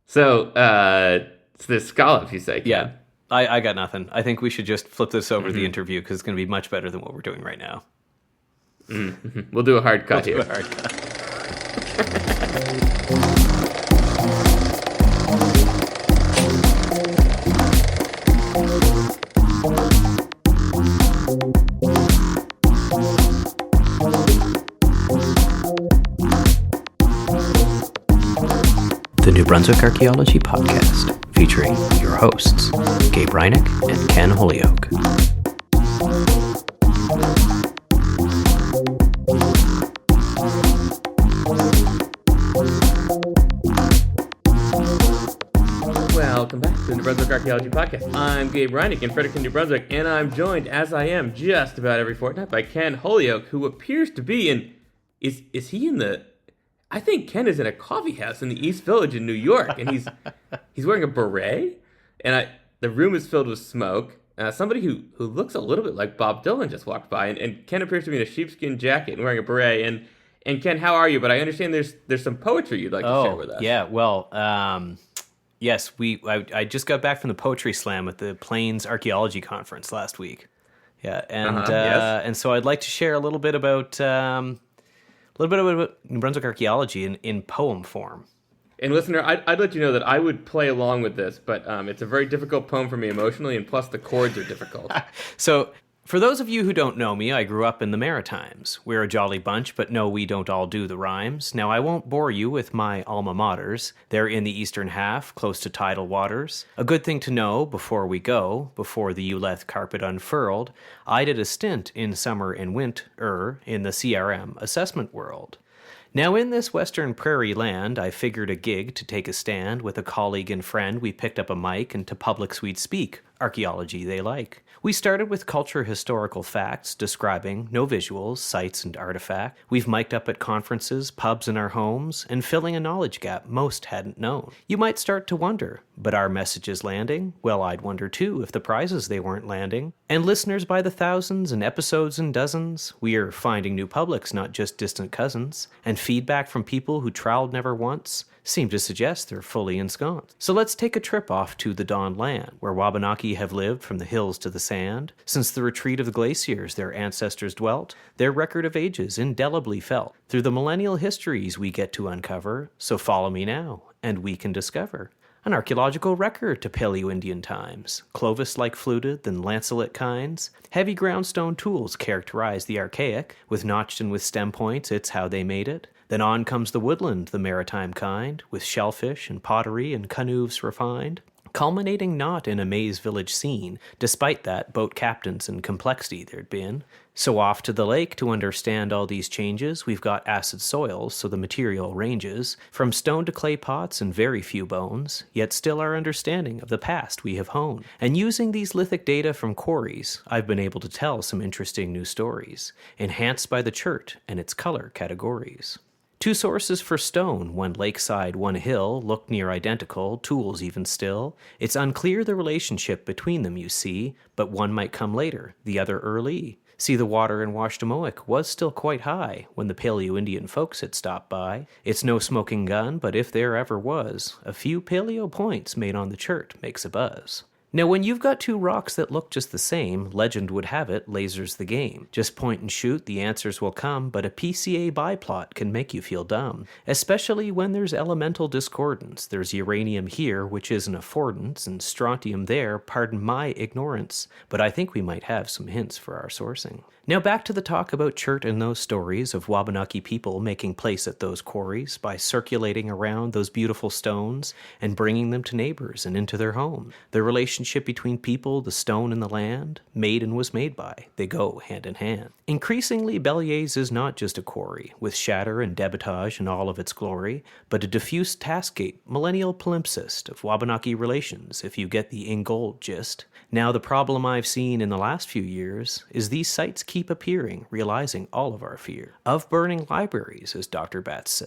So, it's this scallop, you say, Ken? Yeah, I got nothing. I think we should just flip this over to the Mm-hmm. interview because it's going to be much better than what we're doing right now. Mm-hmm. We'll do a hard cut Do here. a hard cut. The New Brunswick Archaeology Podcast, featuring your hosts, Gabe Reinick and Ken Holyoke. Welcome back to the New Brunswick Archaeology Podcast. I'm Gabe Reinick in Fredericton, New Brunswick, and I'm joined, as I am just about every fortnight, by Ken Holyoke, who appears to be in... Is he in the... I think Ken is in a coffee house in the East Village in New York, and he's wearing a beret, and the room is filled with smoke. Somebody who looks a little bit like Bob Dylan just walked by, and Ken appears to be in a sheepskin jacket and wearing a beret. And Ken, how are you? But I understand there's some poetry you'd like to share with us. Yeah, well, yes, I just got back from the poetry slam at the Plains Archaeology Conference last week. Yeah, and yes. and so I'd like to share a little bit about New Brunswick archaeology in poem form. And listener, I'd let you know that I would play along with this, but it's a very difficult poem for me emotionally, and plus the chords are difficult. So, for those of you who don't know me, I grew up in the Maritimes. We're a jolly bunch, but no, we don't all do the rhymes. Now, I won't bore you with my alma maters. They're in the eastern half, close to tidal waters. A good thing to know before we go, before the Uleth carpet unfurled, I did a stint in summer and winter in the CRM assessment world. Now in this western prairie land, I figured a gig to take a stand. With a colleague and friend, we picked up a mic, and to publics we'd speak. Archaeology they like. We started with culture historical facts, describing, no visuals, sites and artifact. We've mic'd up at conferences, pubs in our homes, and filling a knowledge gap most hadn't known. You might start to wonder, but our message is landing? Well, I'd wonder too if the prizes they weren't landing. And listeners by the thousands and episodes in dozens, we are finding new publics, not just distant cousins. And feedback from people who troweled never once seem to suggest they're fully ensconced. So let's take a trip off to the Dawn Land, where Wabanaki have lived from the hills to the sand. Since the retreat of the glaciers their ancestors dwelt, their record of ages indelibly felt. Through the millennial histories we get to uncover, so follow me now, and we can discover an archaeological record to Paleo-Indian times. Clovis-like fluted, then lancelet kinds. Heavy groundstone tools characterize the archaic. With notched and with stem points, it's how they made it. Then on comes the woodland, the maritime kind, with shellfish and pottery and canoes refined, culminating not in a maze village scene, despite that boat captains and complexity there'd been. So off to the lake to understand all these changes, we've got acid soils, so the material ranges, from stone to clay pots and very few bones, yet still our understanding of the past we have honed. And using these lithic data from quarries, I've been able to tell some interesting new stories, enhanced by the chert and its color categories. Two sources for stone, one lakeside, one hill, look near identical, tools even still. It's unclear the relationship between them, you see, but one might come later, the other early. See, the water in Washtemoick was still quite high when the Paleo-Indian folks had stopped by. It's no smoking gun, but if there ever was, a few paleo points made on the chert makes a buzz. Now, when you've got two rocks that look just the same, legend would have it, laser's the game. Just point and shoot, the answers will come, but a PCA biplot can make you feel dumb. Especially when there's elemental discordance. There's uranium here, which is an affordance, and strontium there, pardon my ignorance. But I think we might have some hints for our sourcing. Now back to the talk about chert and those stories of Wabanaki people making place at those quarries by circulating around those beautiful stones and bringing them to neighbors and into their home. The relationship between people, the stone, and the land, made and was made by, they go hand in hand. Increasingly, Belliers is not just a quarry, with shatter and debitage in all of its glory, but a diffuse taskscape, millennial palimpsest of Wabanaki relations, if you get the in-gold gist. Now, the problem I've seen in the last few years is these sites keep appearing, realizing all of our fear. Of burning libraries, as Dr. Betts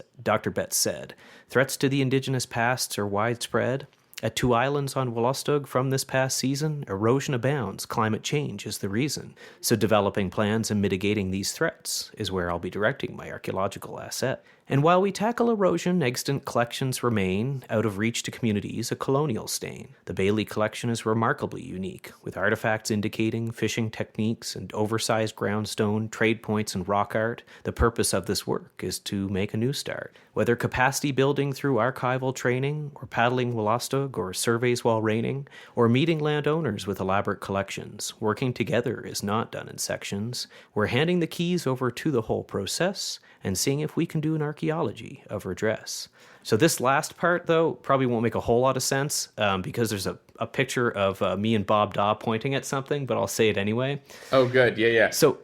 said, threats to the indigenous pasts are widespread. At two islands on Wolastoq from this past season, erosion abounds, climate change is the reason. So developing plans and mitigating these threats is where I'll be directing my archaeological asset. And while we tackle erosion, extant collections remain out of reach to communities a colonial stain. The Bailey collection is remarkably unique, with artifacts indicating fishing techniques and oversized groundstone, trade points, and rock art. The purpose of this work is to make a new start. Whether capacity building through archival training, or paddling Wolastoq, or surveys while raining, or meeting landowners with elaborate collections, working together is not done in sections. We're handing the keys over to the whole process and seeing if we can do an archaeology of redress. So this last part, though, probably won't make a whole lot of sense because there's a picture of me and Bob Daw pointing at something, but I'll say it anyway. Oh, good. Yeah. So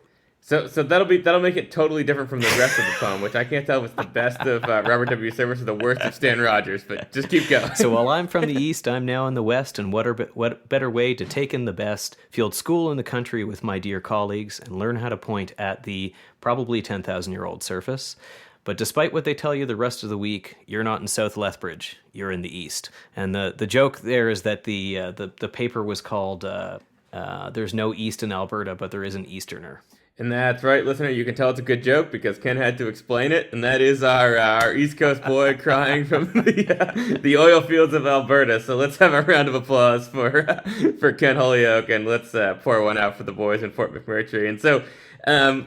that'll make it totally different from the rest of the poem, which I can't tell if it's the best of Robert W. Service or the worst of Stan Rogers, but just keep going. So while I'm from the east, I'm now in the west, and what better way to take in the best, field school in the country with my dear colleagues, and learn how to point at the probably 10,000-year-old surface. But despite what they tell you the rest of the week, you're not in South Lethbridge, you're in the east. And the joke there is that the paper was called There's No East in Alberta, but there is an Easterner. And that's right, listener. You can tell it's a good joke because Ken had to explain it, and that is our East Coast boy crying from the oil fields of Alberta. So let's have a round of applause for Ken Holyoke, and let's pour one out for the boys in Fort McMurtry. And so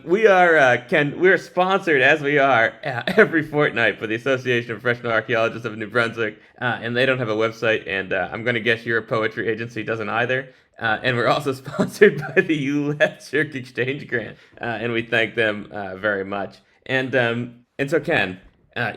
we are Ken. We're sponsored as we are every fortnight by the Association of Professional Archaeologists of New Brunswick, and they don't have a website. And I'm going to guess your poetry agency doesn't either. And we're also sponsored by the U.S. Shirk Exchange Grant, and we thank them very much. And so Ken,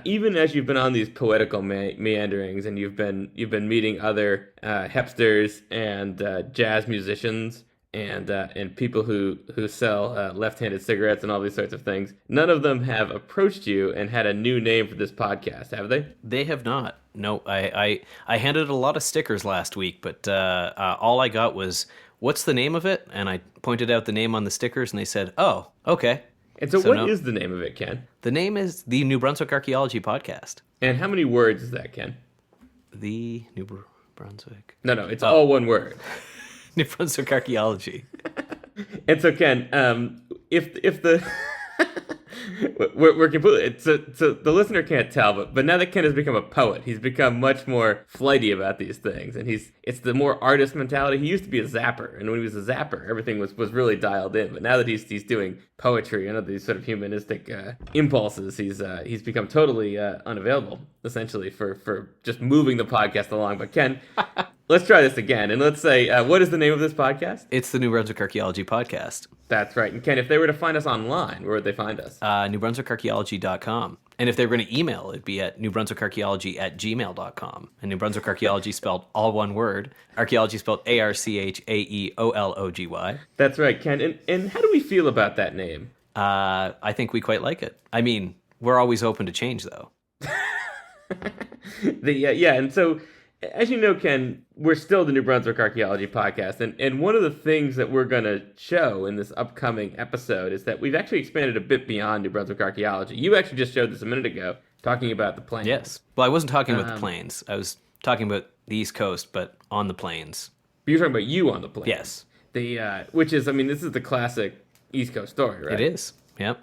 even as you've been on these poetical meanderings, and you've been meeting other hipsters and jazz musicians and people who sell left-handed cigarettes and all these sorts of things, none of them have approached you and had a new name for this podcast, have they? They have not. No, I handed a lot of stickers last week, but all I got was, what's the name of it? And I pointed out the name on the stickers, and they said, oh, okay. And so what is the name of it, Ken? The name is the New Brunswick Archaeology Podcast. And how many words is that, Ken? The New Brunswick. No, it's all one word. New Brunswick Archaeology. And so, Ken, if the we're completely so the listener can't tell, but now that Ken has become a poet, he's become much more flighty about these things, and it's the more artist mentality. He used to be a zapper, and when he was a zapper, everything was really dialed in. But now that he's doing poetry and other these sort of humanistic impulses, he's become totally unavailable, essentially, for just moving the podcast along. But Ken, let's try this again, and let's say, what is the name of this podcast? It's the New Brunswick Archaeology Podcast. That's right. And Ken, if they were to find us online, where would they find us? NewBrunswickArchaeology.com. And if they were going to email, it'd be at newbrunswickarchaeology@gmail.com. And New Brunswick Archaeology spelled all one word. Archaeology spelled ARCHAEOLOGY. That's right, Ken. And how do we feel about that name? I think we quite like it. I mean, we're always open to change, though. And so, as you know, Ken, we're still the New Brunswick Archaeology Podcast, and one of the things that we're going to show in this upcoming episode is that we've actually expanded a bit beyond New Brunswick Archaeology. You actually just showed this a minute ago, talking about the plains. Yes. Well, I wasn't talking about the plains. I was talking about the East Coast, but on the plains. But you're talking about you on the plains. Yes. Which is, I mean, this is the classic East Coast story, right? It is. Yep.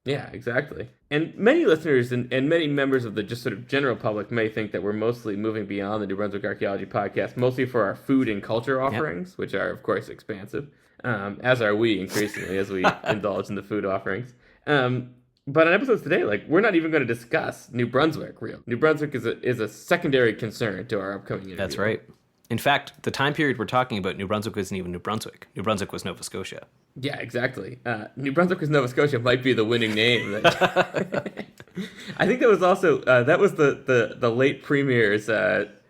Yeah, exactly. And many listeners and many members of the just sort of general public may think that we're mostly moving beyond the New Brunswick Archaeology Podcast, mostly for our food and culture offerings, which are, of course, expansive, as are we increasingly as we indulge in the food offerings. But on episodes today, we're not even going to discuss New Brunswick, real. New Brunswick is a secondary concern to our upcoming interview. That's right. In fact, the time period we're talking about, New Brunswick isn't even New Brunswick. New Brunswick was Nova Scotia. Yeah, exactly. New Brunswick was Nova Scotia might be the winning name. I think that was also the late premier's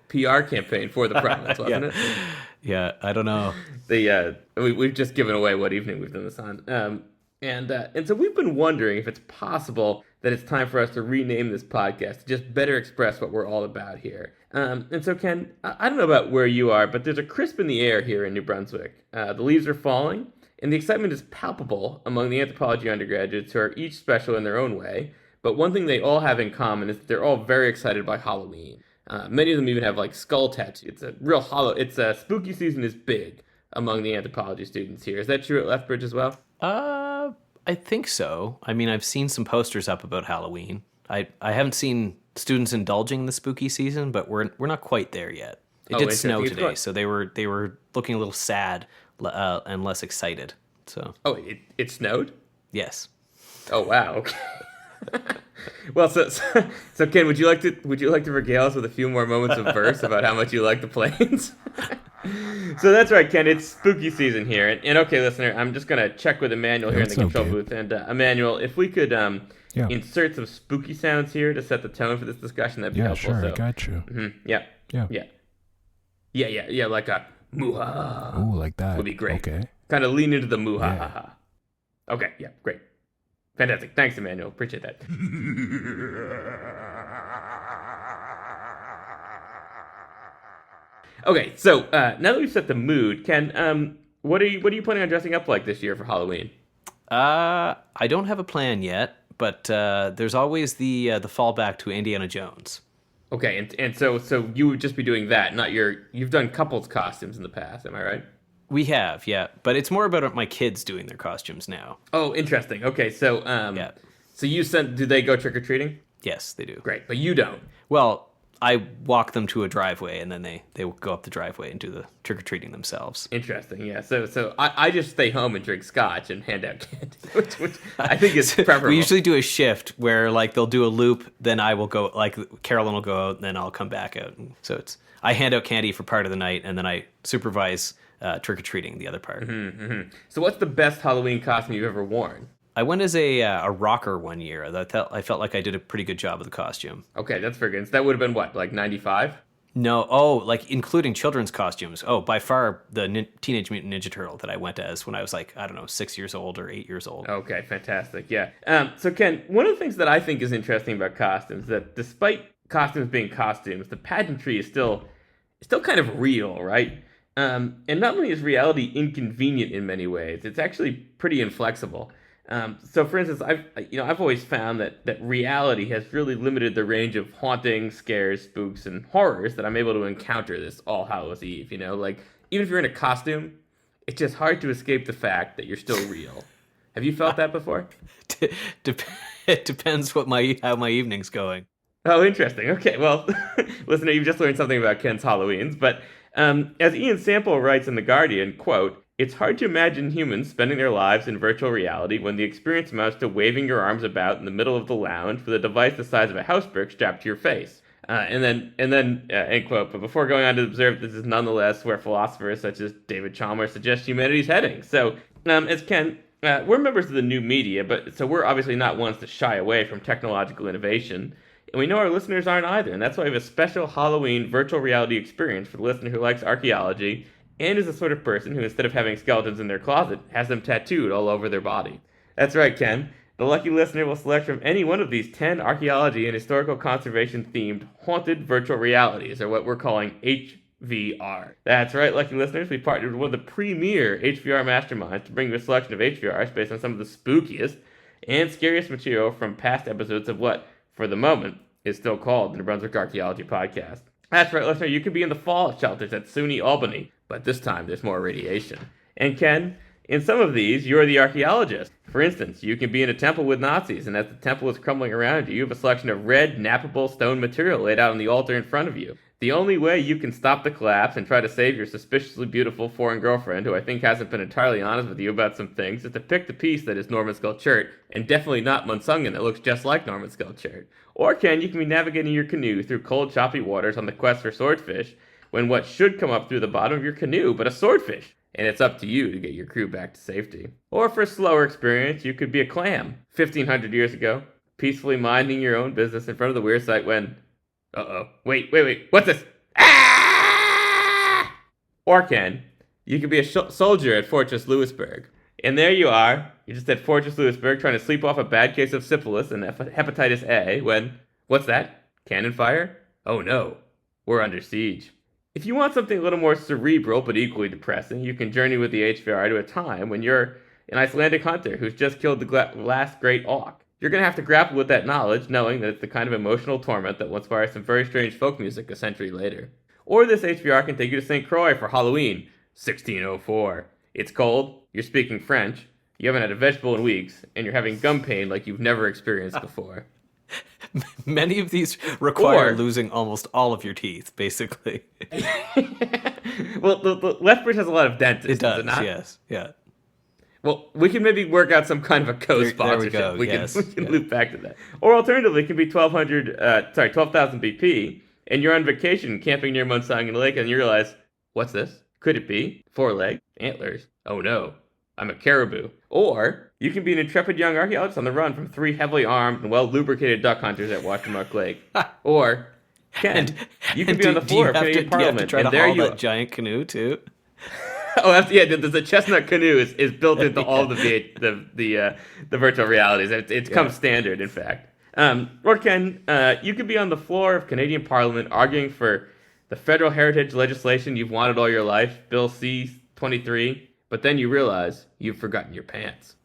PR campaign for the province, wasn't it? Yeah, I don't know. We've just given away what evening we've done this on. And so we've been wondering if it's possible that it's time for us to rename this podcast to just better express what we're all about here. And so, Ken, I don't know about where you are, but there's a crisp in the air here in New Brunswick. The leaves are falling, and the excitement is palpable among the anthropology undergraduates who are each special in their own way. But one thing they all have in common is that they're all very excited by Halloween. Many of them even have skull tattoos. It's spooky season is big among the anthropology students here. Is that true at Lethbridge as well? I think so. I mean, I've seen some posters up about Halloween. I haven't seen students indulging in the spooky season, but we're not quite there yet. It did snow today, so they were looking a little sad and less excited. So it snowed? Yes. Oh wow. Okay. Well, so Ken, would you like to regale us with a few more moments of verse about how much you like the plains? So that's right, Ken. It's spooky season here, and okay, listener, I'm just gonna check with Emmanuel here in the control booth, and Emmanuel, if we could insert some spooky sounds here to set the tone for this discussion, that'd be helpful. Yeah, sure, So, I got you. Yeah, like a moo-ha. Oh, like that would be great. Okay. Kind of lean into the moo-ha. Okay, yeah, great. Fantastic. Thanks, Emmanuel. Appreciate that. Okay, so now that we've set the mood, Ken, what are you planning on dressing up like this year for Halloween? I don't have a plan yet, but there's always the fallback to Indiana Jones. Okay, and so you would just be doing that, not you've done couples costumes in the past, am I right? We have, yeah, but it's more about my kids doing their costumes now. Oh, interesting. Okay, so so do they go trick or treating? Yes, they do. Great, but you don't. Well, I walk them to a driveway, and then they will go up the driveway and do the trick or treating themselves. Interesting, yeah. So I just stay home and drink scotch and hand out candy, which I think is preferable. We usually do a shift where they'll do a loop, then I will go, Carolyn will go out, and then I'll come back out. And so I hand out candy for part of the night, and then I supervise trick or treating the other part. Mm-hmm. So what's the best Halloween costume you've ever worn? I went as a rocker one year. I felt like I did a pretty good job of the costume. Okay, that's very good. So that would have been what, like 95? No, including children's costumes. Oh, by far the Teenage Mutant Ninja Turtle that I went as when I was 6 years old or 8 years old. Okay, fantastic. Yeah. So Ken, one of the things that I think is interesting about costumes is that despite costumes being costumes, the pageantry is still kind of real, right? And not only is reality inconvenient in many ways, it's actually pretty inflexible. So, for instance, I've always found that reality has really limited the range of hauntings, scares, spooks, and horrors that I'm able to encounter this All Hallows Eve. Even if you're in a costume, it's just hard to escape the fact that you're still real. Have you felt that before? It depends how my evening's going. Oh, interesting. Okay, well, listener, you've just learned something about Ken's Halloweens, but as Ian Sample writes in The Guardian, quote, "It's hard to imagine humans spending their lives in virtual reality when the experience amounts to waving your arms about in the middle of the lounge with a device the size of a house brick strapped to your face." And then, end quote. But before going on to observe, this is nonetheless where philosophers such as David Chalmers suggest humanity's heading. So, as Ken, we're members of the new media, but so we're obviously not ones to shy away from technological innovation. And we know our listeners aren't either, and that's why we have a special Halloween virtual reality experience for the listener who likes archaeology and is the sort of person who, instead of having skeletons in their closet, has them tattooed all over their body. That's right, Ken. The lucky listener will select from any one of these 10 archaeology and historical conservation-themed haunted virtual realities, or what we're calling HVR. That's right, lucky listeners. We partnered with one of the premier HVR masterminds to bring you a selection of HVRs based on some of the spookiest and scariest material from past episodes of what, for the moment, is still called the New Brunswick Archaeology Podcast. That's right, listener. You can be in the fallout shelters at SUNY Albany, but this time there's more radiation. And Ken, in some of these, you're the archaeologist. For instance, you can be in a temple with Nazis, and as the temple is crumbling around you have a selection of red, nappable stone material laid out on the altar in front of you. The only way you can stop the collapse and try to save your suspiciously beautiful foreign girlfriend, who I think hasn't been entirely honest with you about some things, is to pick the piece that is Norman Skull Chert, and definitely not Munsungen that looks just like Norman Skull Chert. Or Ken, you can be navigating your canoe through cold, choppy waters on the quest for swordfish, when what should come up through the bottom of your canoe but a swordfish, and it's up to you to get your crew back to safety. Or for a slower experience, you could be a clam, 1,500 years ago, peacefully minding your own business in front of the weir site when... Wait, what's this? Ah! Or Ken, you could be a soldier at Fortress Louisburg. And there you are, you're just at Fortress Louisburg trying to sleep off a bad case of syphilis and hepatitis A when... What's that? Cannon fire? Oh no, we're under siege. If you want something a little more cerebral but equally depressing, you can journey with the HVR to a time when you're an Icelandic hunter who's just killed the last great auk. You're going to have to grapple with that knowledge, knowing that it's the kind of emotional torment that will inspire some very strange folk music a century later. Or this HVR can take you to St. Croix for Halloween, 1604. It's cold, you're speaking French, you haven't had a vegetable in weeks, and you're having gum pain like you've never experienced before. Many of these require Or- losing almost all of your teeth, basically. Well, the Lethbridge has a lot of dentists. It does, it not? yes. Yeah. Well, we can maybe work out some kind of a co-sponsorship. There we go, yes, We can yeah. loop back to that. Or alternatively, it can be 12,000 BP, and you're on vacation camping near Monsignor Lake, and you realize, what's this? Could it be 4 legs, antlers? Oh no, I'm a caribou. Or you can be an intrepid young archaeologist on the run from 3 heavily armed and well-lubricated duck hunters at Washtenaw Lake. Or Ken, you can be on the floor of Canadian do you have Parliament, to try and to there haul you that giant canoe, too? the chestnut canoe is built into all the virtual realities. It's come standard, in fact. Or Ken, you could be on the floor of Canadian Parliament arguing for the federal heritage legislation you've wanted all your life, Bill C-23, but then you realize you've forgotten your pants.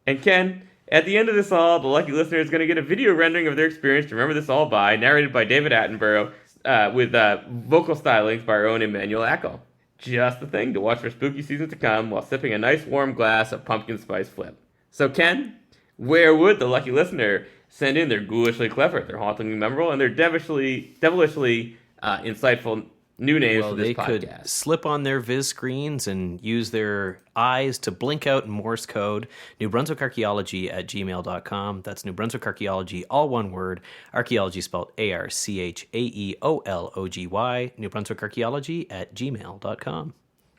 And Ken, at the end of this all, the lucky listener is going to get a video rendering of their experience to remember this all by, narrated by David Attenborough, with vocal stylings by our own Emmanuel Ackle. Just the thing to watch for spooky season to come while sipping a nice warm glass of pumpkin spice flip. So Ken, where would the lucky listener send in their ghoulishly clever, their hauntingly memorable, and their devilishly insightful new names Well, for this they podcast? could slip on their Viz screens and use their eyes to blink out in Morse code. NewBrunswickArchaeology@gmail.com. That's New Brunswick Archaeology, all one word. Archaeology spelled ARCHAEOLOGY. NewBrunswickArchaeology@gmail.com.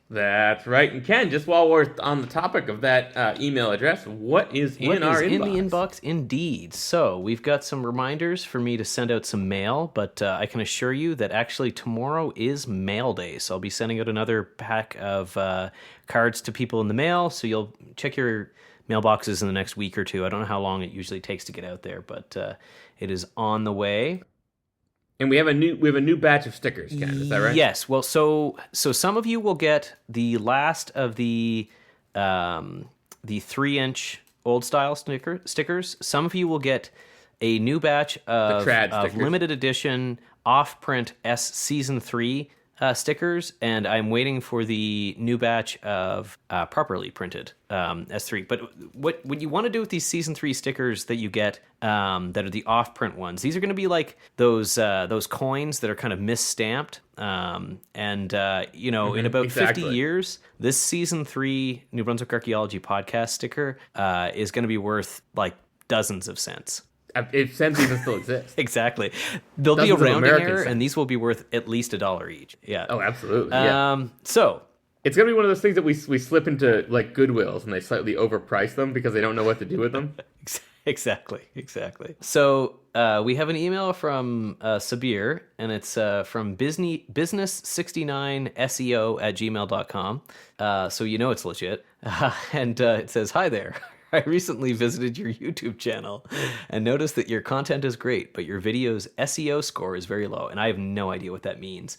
That's right. And Ken, just while we're on the topic of that email address, what is in our inbox? In the inbox? Indeed. So we've got some reminders for me to send out some mail, but I can assure you that actually tomorrow is mail day. So I'll be sending out another pack of cards to people in the mail. So you'll check your mailboxes in the next week or two. I don't know how long it usually takes to get out there, but it is on the way. And we have a new batch of stickers, Ken. Is that right? Yes. Well, so some of you will get the last of the 3-inch old style stickers. Some of you will get a new batch of stickers. limited edition off-print S Season 3 stickers, and I'm waiting for the new batch of properly printed S3. But what you want to do with these Season 3 stickers that you get that are the off-print ones, these are going to be like those coins that are kind of misstamped. In about 50 years, this Season 3 New Brunswick Archaeology podcast sticker is going to be worth like dozens of cents. If cents even still exist. Exactly. There'll be a Dozens of rounding American error, cents. and these will be worth at least $1 each. Yeah. Oh, absolutely. Yeah. So It's gonna be one of those things that we slip into like Goodwills and they slightly overprice them because they don't know what to do with them. Exactly. So we have an email from Sabir, and it's from business69seo@gmail.com. So you know it's legit. And it says, "Hi there. I recently visited your YouTube channel and noticed that your content is great, but your video's SEO score is very low." And I have no idea what that means.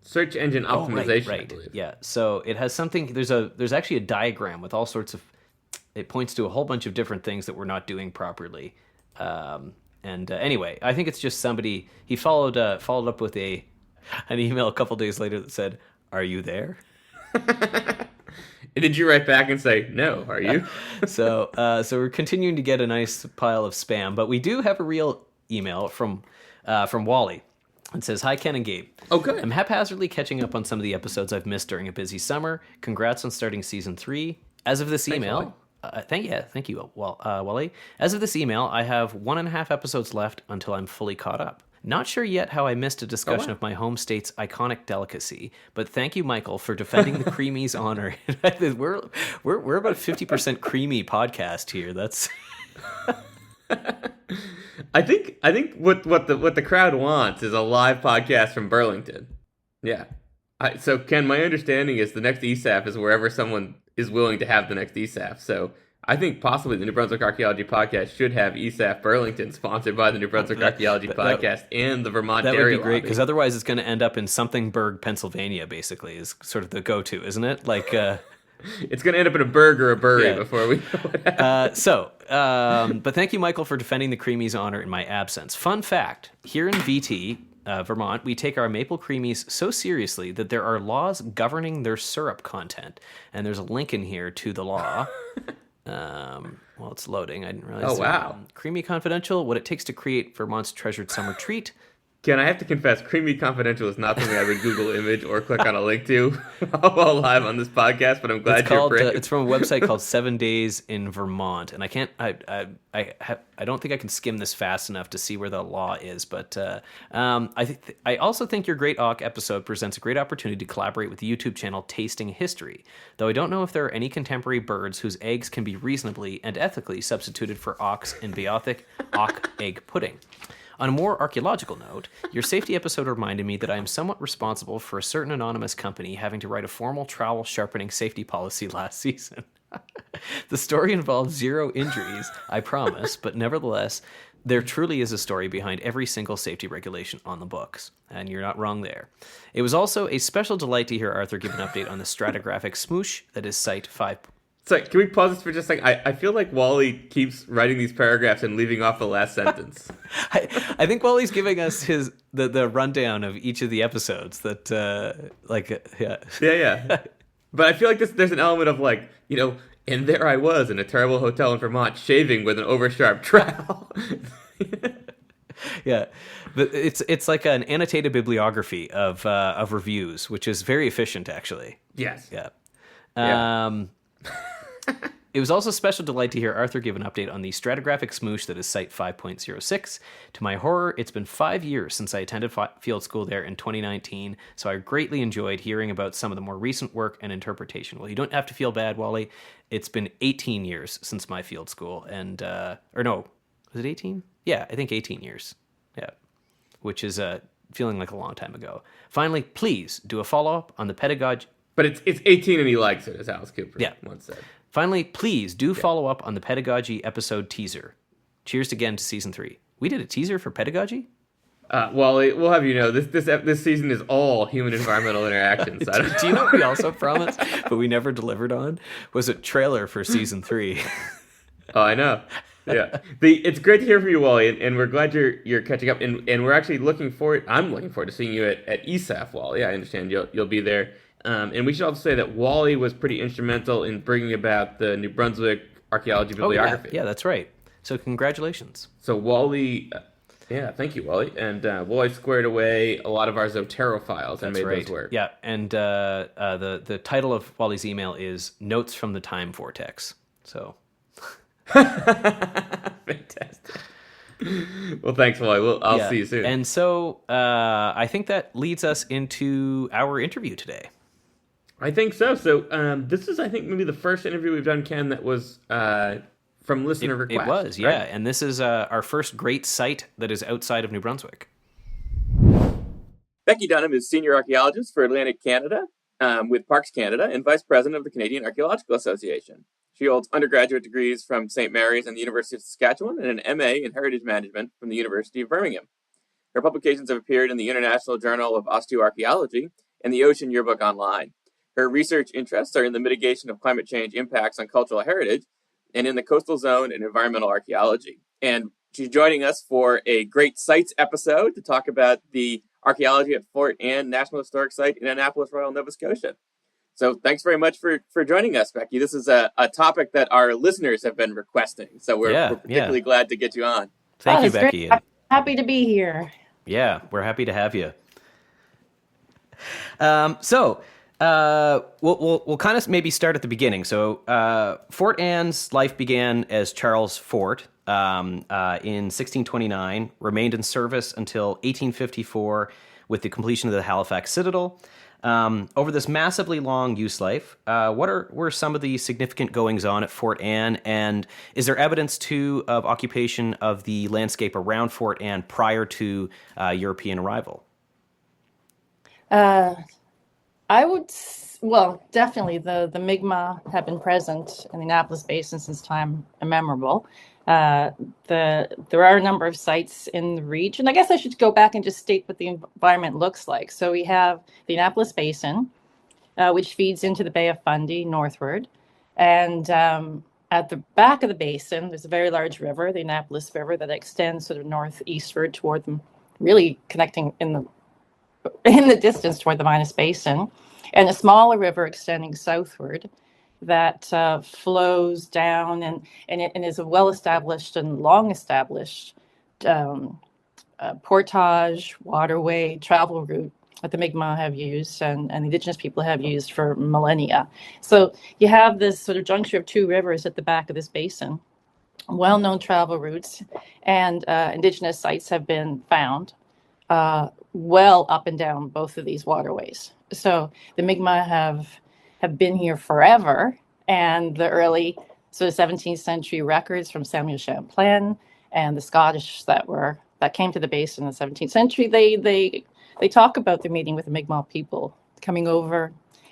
Search engine optimization, I right. believe. Yeah. So it has something. There's actually a diagram with all sorts of. It points to a whole bunch of different things that we're not doing properly. Anyway, I think it's just somebody. He followed up with an email a couple days later that said, "Are you there?" Did you write back and say, "No, are you?" So we're continuing to get a nice pile of spam, but we do have a real email from Wally. It says, "Hi, Ken and Gabe. Oh, good. I'm haphazardly catching up on some of the episodes I've missed during a busy summer. Congrats on starting season 3. As of this email, thank you, Wally. As of this email, I have 1.5 episodes left until I'm fully caught up. Not sure yet how I missed a discussion of my home state's iconic delicacy, but thank you, Michael, for defending the creamy's honor." we're about 50% creamy podcast here. That's I think what the crowd wants is a live podcast from Burlington. Yeah. So Ken, my understanding is the next ESAF is wherever someone is willing to have the next ESAF. So I think possibly the New Brunswick Archaeology Podcast should have ESAF Burlington, sponsored by the New Brunswick Archaeology Podcast and the Vermont that Dairy would be great, Lobby. because otherwise it's going to end up in Somethingburg, Pennsylvania. Basically, is sort of the go-to, isn't it? Like. It's going to end up in a burg or a bury before we know what happens. But thank you, Michael, for defending the creamies' honor in my absence. Fun fact, here in VT, Vermont, we take our maple creamies so seriously that there are laws governing their syrup content. And there's a link in here to the law. Well, it's loading. I didn't realize. Oh, wow. Creamy Confidential, what it takes to create Vermont's treasured summer treat. Ken, I have to confess, Creamy Confidential is not something I would Google image or click on a link to while live on this podcast, but I'm glad you're brave. It's from a website called 7 Days in Vermont, and I don't think I can skim this fast enough to see where the law is, but I also think your Great Auk episode presents a great opportunity to collaborate with the YouTube channel Tasting History, though I don't know if there are any contemporary birds whose eggs can be reasonably and ethically substituted for auks in Beothic auk egg pudding. On a more archaeological note, your safety episode reminded me that I am somewhat responsible for a certain anonymous company having to write a formal trowel sharpening safety policy last season. The story involves 0 injuries, I promise, but nevertheless, there truly is a story behind every single safety regulation on the books, and you're not wrong there. It was also a special delight to hear Arthur give an update on the stratigraphic smoosh that is Site 5. So, can we pause this for just a second? I feel like Wally keeps writing these paragraphs and leaving off the last sentence. I think Wally's giving us the rundown of each of the episodes that, yeah. Yeah. But I feel like there's an element of like, and there I was in a terrible hotel in Vermont, shaving with an oversharp trowel. Yeah, but it's like an annotated bibliography of reviews, which is very efficient, actually. Yes. Yeah. It was also a special delight to hear Arthur give an update on the stratigraphic smoosh that is Site 5.06. To my horror, it's been 5 years since I attended field school there in 2019, so I greatly enjoyed hearing about some of the more recent work and interpretation. Well, you don't have to feel bad, Wally. It's been 18 years since my field school, and, or no, was it 18? Yeah, I think 18 years. Yeah, which is feeling like a long time ago. Finally, please do a follow-up on the pedagogy. But it's 18 and he likes it, as Alice Cooper once said. Finally, please do follow up on the pedagogy episode teaser. Cheers again to season 3. We did a teaser for pedagogy? Wally, we'll have you know, this season is all human environmental interactions. Do you know what we also promised, but we never delivered on? Was a trailer for season 3. Oh, I know. Yeah, it's great to hear from you, Wally, and we're glad you're catching up. And we're actually looking forward. I'm looking forward to seeing you at ESAF, Wally. I understand you'll be there. And we should also say that Wally was pretty instrumental in bringing about the New Brunswick archaeology bibliography. Yeah, that's right. So congratulations. So Wally, thank you, Wally. And Wally squared away a lot of our Zotero files and made those work. Yeah, and the title of Wally's email is Notes from the Time Vortex. So fantastic. Well, thanks, Wally. I'll see you soon. And so I think that leads us into our interview today. I think so. So this is, I think, maybe the first interview we've done, Ken, that was from listener request. It was, yeah. Right? And this is our first great site that is outside of New Brunswick. Becki Dunham is Senior Archaeologist for Atlantic Canada with Parks Canada and Vice President of the Canadian Archaeological Association. She holds undergraduate degrees from St. Mary's and the University of Saskatchewan and an MA in Heritage Management from the University of Birmingham. Her publications have appeared in the International Journal of Osteoarchaeology and the Ocean Yearbook Online. Her research interests are in the mitigation of climate change impacts on cultural heritage and in the coastal zone and environmental archaeology. And she's joining us for a great sites episode to talk about the archaeology at Fort Anne National Historic Site in Annapolis Royal, Nova Scotia. So thanks very much for joining us, Becki. This is a topic that our listeners have been requesting. So we're particularly glad to get you on. Thank you, Becki. Great. Happy to be here. Yeah, we're happy to have you. We'll kind of maybe start at the beginning. So Fort Anne's life began as Charles Fort in 1629, remained in service until 1854 with the completion of the Halifax Citadel. Over this massively long use life, were some of the significant goings-on at Fort Anne, and is there evidence, too, of occupation of the landscape around Fort Anne prior to European arrival? Definitely the Mi'kmaq have been present in the Annapolis Basin since time immemorable. There are a number of sites in the region. I guess I should go back and just state what the environment looks like. So we have the Annapolis Basin, which feeds into the Bay of Fundy northward. And at the back of the basin, there's a very large river, the Annapolis River, that extends sort of northeastward toward them, really connecting in the distance toward the Minas Basin, and a smaller river extending southward. that flows down and is a well-established and long-established um, portage, waterway, travel route that the Mi'kmaq have used and Indigenous people have used for millennia. So you have this sort of juncture of two rivers at the back of this basin, well-known travel routes, and Indigenous sites have been found well up and down both of these waterways. So the Mi'kmaq have been here forever, and the early sort of 17th century records from Samuel Champlain and the Scottish that came to the basin in the 17th century, they talk about the meeting with the Mi'kmaq people coming over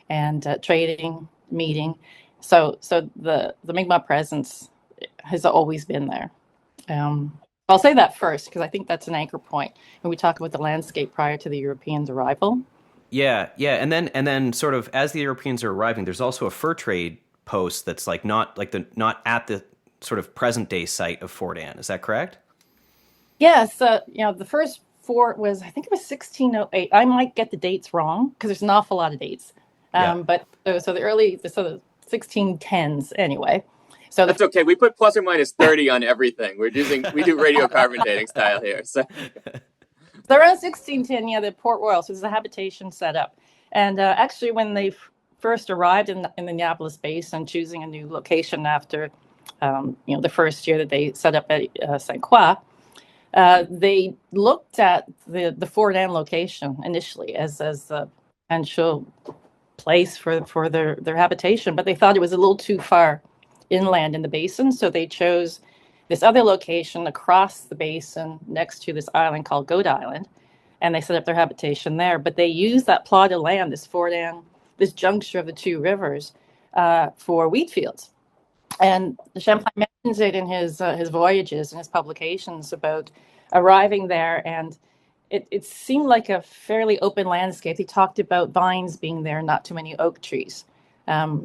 and trading, meeting. So the Mi'kmaq presence has always been there. I'll say that first because I think that's an anchor point when we talk about the landscape prior to the Europeans' arrival. Yeah, yeah, and then sort of as the Europeans are arriving, there's also a fur trade post that's like not at the sort of present day site of Fort Anne. Is that correct? Yes, the first fort was, I think it was 1608. I might get the dates wrong because there's an awful lot of dates. Yeah. But so the 1610s anyway. So That's okay. We put plus or minus 30 on everything. We do radiocarbon dating style here. So around 1610, the Port-Royal, so there's a habitation set up. And actually, when they first arrived in the Annapolis Basin, choosing a new location after, the first year that they set up at St. Croix, they looked at the Fort Anne location initially as the potential place for their habitation, but they thought it was a little too far inland in the basin, so they chose this other location across the basin next to this island called Goat Island, and they set up their habitation there. But they used that plot of land, this Fort Anne, this juncture of the two rivers, for wheat fields. And Champlain mentions it in his voyages and his publications about arriving there, and it seemed like a fairly open landscape. He talked about vines being there, not too many oak trees.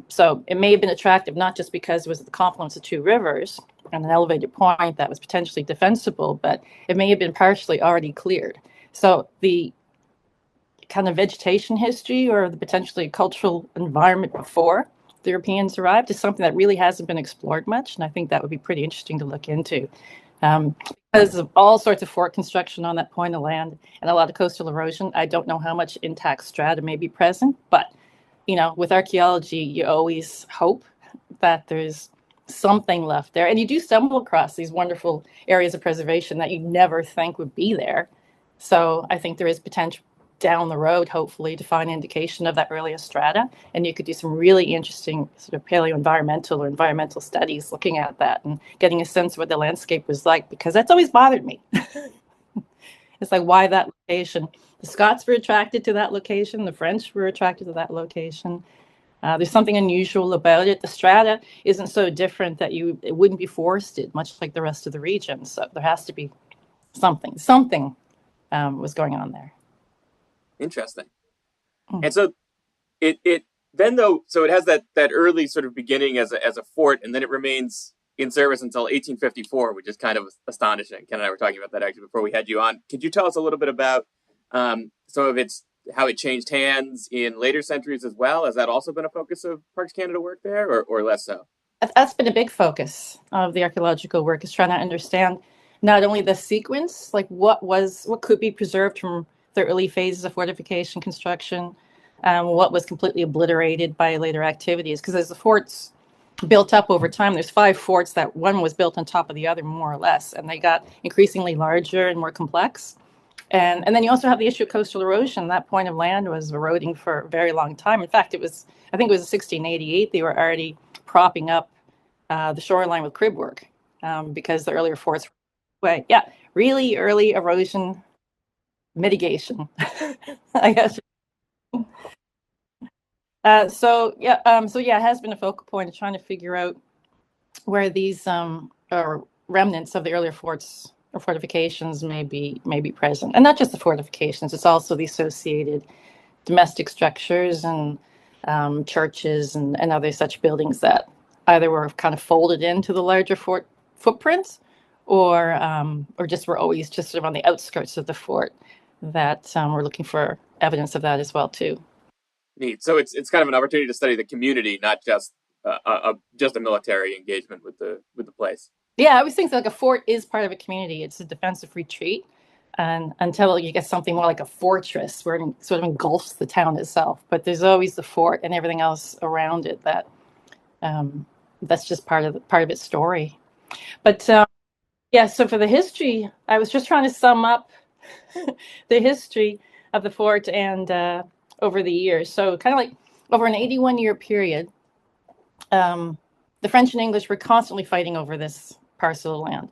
So it may have been attractive not just because it was at the confluence of two rivers and an elevated point that was potentially defensible, but it may have been partially already cleared. So the kind of vegetation history or the potentially cultural environment before the Europeans arrived is something that really hasn't been explored much, and I think that would be pretty interesting to look into. Because of all sorts of fort construction on that point of land and a lot of coastal erosion, I don't know how much intact strata may be present, but with archaeology, you always hope that there's something left there. And you do stumble across these wonderful areas of preservation that you never think would be there. So I think there is potential down the road, hopefully, to find indication of that earlier strata. And you could do some really interesting sort of paleo-environmental or environmental studies looking at that and getting a sense of what the landscape was like, because that's always bothered me. It's like, why that location? The Scots were attracted to that location. The French were attracted to that location. There's something unusual about it. The strata isn't so different that it wouldn't be forested, much like the rest of the region. So there has to be something. Something was going on there. interesting. And so it then though, so it has that early sort of beginning as a fort, and then it remains in service until 1854, which is kind of astonishing. Ken and I were talking about that actually before we had you on. Could you tell us a little bit about some of how it changed hands in later centuries as well? Has that also been a focus of Parks Canada work there, or less so? That's been a big focus of the archaeological work, is trying to understand not only the sequence, like what could be preserved from the early phases of fortification construction, what was completely obliterated by later activities. Because as the forts built up over time, there's 5 forts that one was built on top of the other, more or less, and they got increasingly larger and more complex. And then you also have the issue of coastal erosion. That point of land was eroding for a very long time. In fact, I think it was 1688, they were already propping up the shoreline with crib work because the earlier forts were, really early erosion mitigation, I guess. It has been a focal point of trying to figure out where these remnants of the earlier forts or fortifications may be present, and not just the fortifications. It's also the associated domestic structures and churches and other such buildings that either were kind of folded into the larger fort footprints, or just were always just sort of on the outskirts of the fort. That we're looking for evidence of that as well too. Neat. So it's kind of an opportunity to study the community, not just just a military engagement with the place. Yeah, I always think that like a fort is part of a community. It's a defensive retreat, and until you get something more like a fortress, where it sort of engulfs the town itself. But there's always the fort and everything else around it that's just part of its story. But yeah, so for the history, I was just trying to sum up the history of the fort and over the years. So kind of like over an 81-year period, the French and English were constantly fighting over this parcel of land,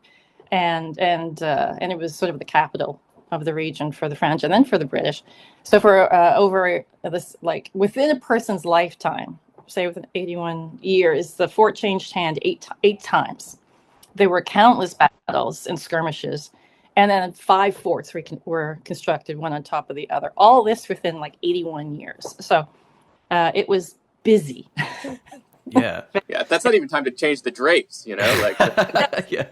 and it was sort of the capital of the region for the French and then for the British. So for over this, like within a person's lifetime, say within 81 years, the fort changed hand eight times. There were countless battles and skirmishes, and then 5 forts were constructed, one on top of the other. All this within like 81 years. So it was busy. Yeah. Yeah, that's not even time to change the drapes, like. Yeah.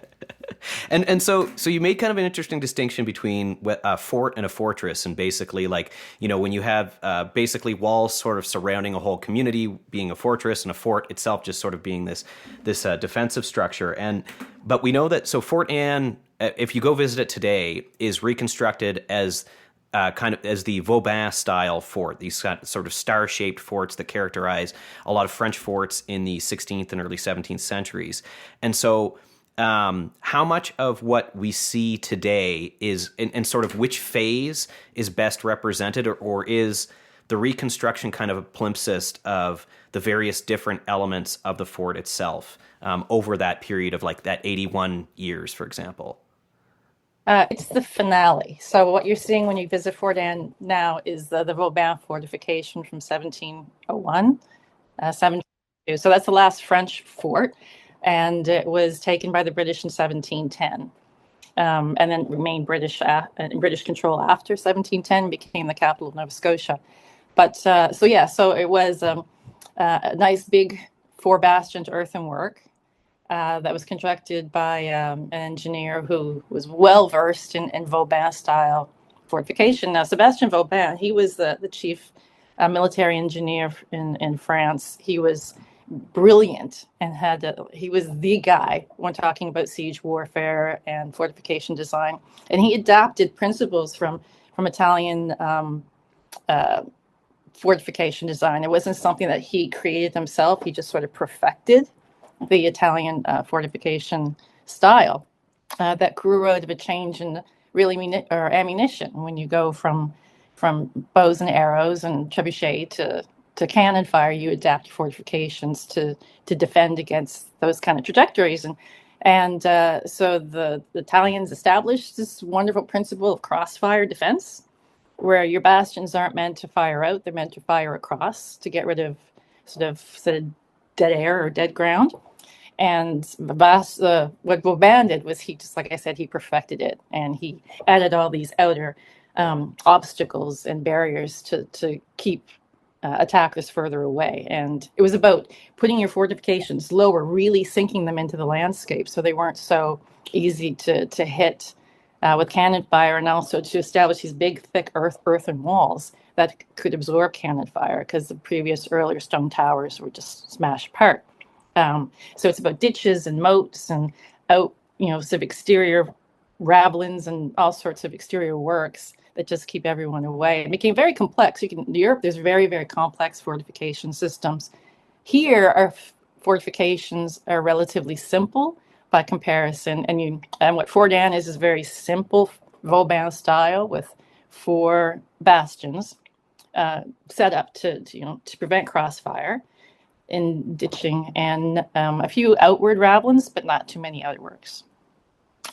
And so you made kind of an interesting distinction between a fort and a fortress, and basically like, when you have basically walls sort of surrounding a whole community being a fortress, and a fort itself just sort of being this defensive structure. But we know that, so Fort Anne, if you go visit it today, is reconstructed as kind of as the Vauban style fort, these sort of star-shaped forts that characterize a lot of French forts in the 16th and early 17th centuries. And so how much of what we see today is, and sort of which phase is best represented, or is the reconstruction kind of a palimpsest of the various different elements of the fort itself over that period of like that 81 years, for example? It's the finale. So what you're seeing when you visit Fort Anne now is the Vauban fortification from 1701, 1702. So that's the last French fort, and it was taken by the British in 1710, and then remained British control after 1710, became the capital of Nova Scotia. But so it was a nice big 4-bastioned earthenwork. That was constructed by an engineer who was well versed in Vauban style fortification. Now, Sebastien Vauban, he was the chief military engineer in France. He was brilliant and he was the guy when talking about siege warfare and fortification design. And he adapted principles from Italian fortification design. It wasn't something that he created himself. He just sort of perfected the Italian fortification style that grew out of a change in really ammunition. When you go from bows and arrows and trebuchet to cannon fire, you adapt fortifications to defend against those kind of trajectories. And so the Italians established this wonderful principle of crossfire defense, where your bastions aren't meant to fire out; they're meant to fire across to get rid of sort of dead air or dead ground. And what Vauban did was, he just, like I said, he perfected it, and he added all these outer obstacles and barriers to keep attackers further away. And it was about putting your fortifications lower, really sinking them into the landscape so they weren't so easy to hit with cannon fire, and also to establish these big, thick earthen walls that could absorb cannon fire, because the previous earlier stone towers were just smashed apart. So it's about ditches and moats and sort of exterior ravelins and all sorts of exterior works that just keep everyone away. It became very complex. In Europe, there's very, very complex fortification systems. Here, our fortifications are relatively simple by comparison. And what Fort Anne is very simple Vauban style, with 4 bastions set up to prevent crossfire in ditching, and a few outward ravelins, but not too many outworks.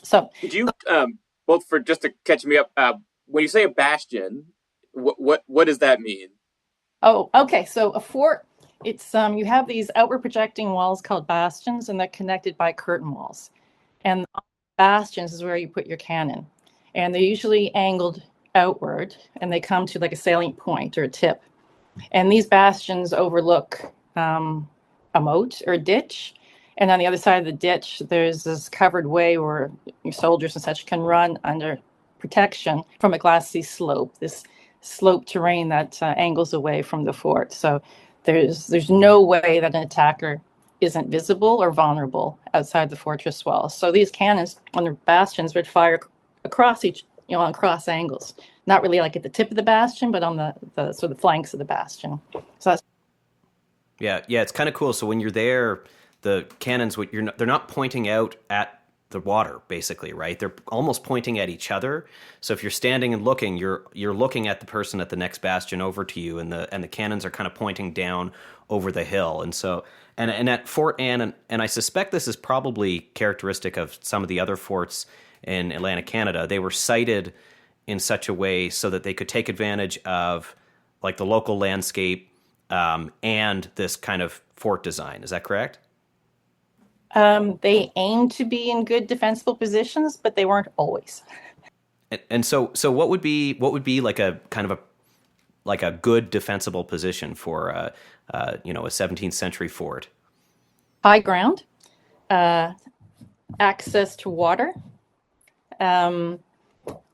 So, could you both, for just to catch me up, when you say a bastion, what does that mean? Oh, okay. So a fort, it's you have these outward projecting walls called bastions, and they're connected by curtain walls. And bastions is where you put your cannon, and they're usually angled outward, and they come to like a salient point or a tip. And these bastions overlook a moat or a ditch, and on the other side of the ditch there's this covered way where your soldiers and such can run under protection from a glassy slope, this slope terrain that angles away from the fort. So there's no way that an attacker isn't visible or vulnerable outside the fortress walls. So these cannons on the bastions would fire across each, on cross angles, not really like at the tip of the bastion, but on the sort of flanks of the bastion. So that's Yeah, it's kind of cool. So when you're there, the cannons, they're not pointing out at the water, basically, right? They're almost pointing at each other. So if you're standing and looking, you're looking at the person at the next bastion over to you, and the cannons are kind of pointing down over the hill. And so and at Fort Anne, and I suspect this is probably characteristic of some of the other forts in Atlantic Canada, they were sited in such a way so that they could take advantage of like the local landscape and this kind of fort design. Is that correct? they aimed to be in good defensible positions, but they weren't always. And so what would be like a kind of a good defensible position for a 17th century fort? High ground, access to water.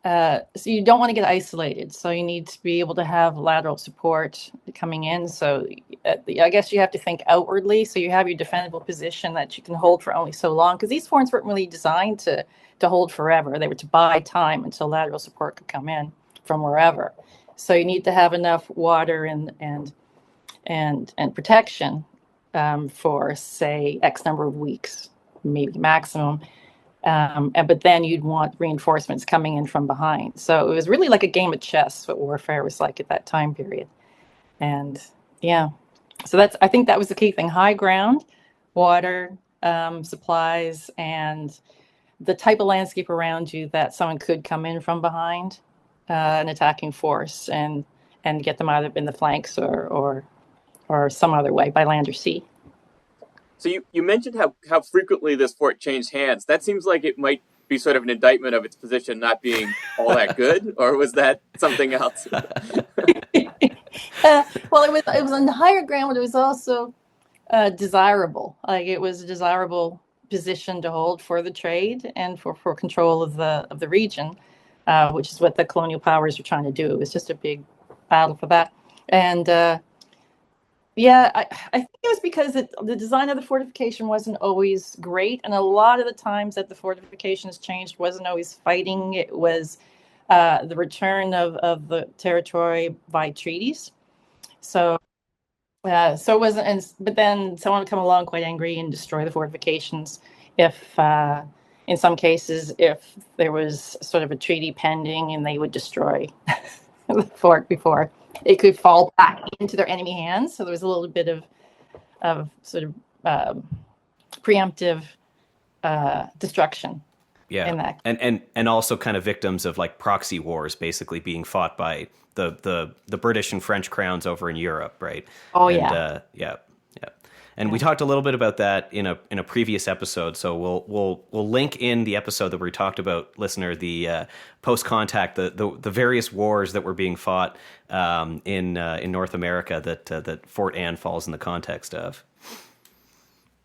So you don't want to get isolated. So you need to be able to have lateral support coming in. So I guess you have to think outwardly. So you have your defendable position that you can hold for only so long, because these forts weren't really designed to hold forever. They were to buy time until lateral support could come in from wherever. So you need to have enough water and protection for, say, X number of weeks, maybe maximum. But then you'd want reinforcements coming in from behind. So it was really like a game of chess, what warfare was like at that time period. And yeah, so I think that was the key thing: high ground, water, supplies, and the type of landscape around you that someone could come in from behind an attacking force and get them either in the flanks or some other way by land or sea. So you mentioned how frequently this fort changed hands. That seems like it might be sort of an indictment of its position not being all that good, or was that something else? Well, it was on higher ground, but it was also desirable. Like, it was a desirable position to hold for the trade and for control of the region, which is what the colonial powers were trying to do. It was just a big battle for that. And yeah, I think it was because the design of the fortification wasn't always great, and a lot of the times that the fortifications changed wasn't always fighting. It was the return of the territory by treaties. So it wasn't, but then someone would come along quite angry and destroy the fortifications if, in some cases, if there was sort of a treaty pending, and they would destroy the fort before it could fall back into their enemy hands. So there was a little bit of sort of preemptive destruction. Yeah, in that. And also kind of victims of like proxy wars, basically being fought by the British and French crowns over in Europe, right? Oh, and, yeah. And we talked a little bit about that in a previous episode, so we'll link in the episode that we talked about, listener, the post contact, the various wars that were being fought in North America that Fort Anne falls in the context of.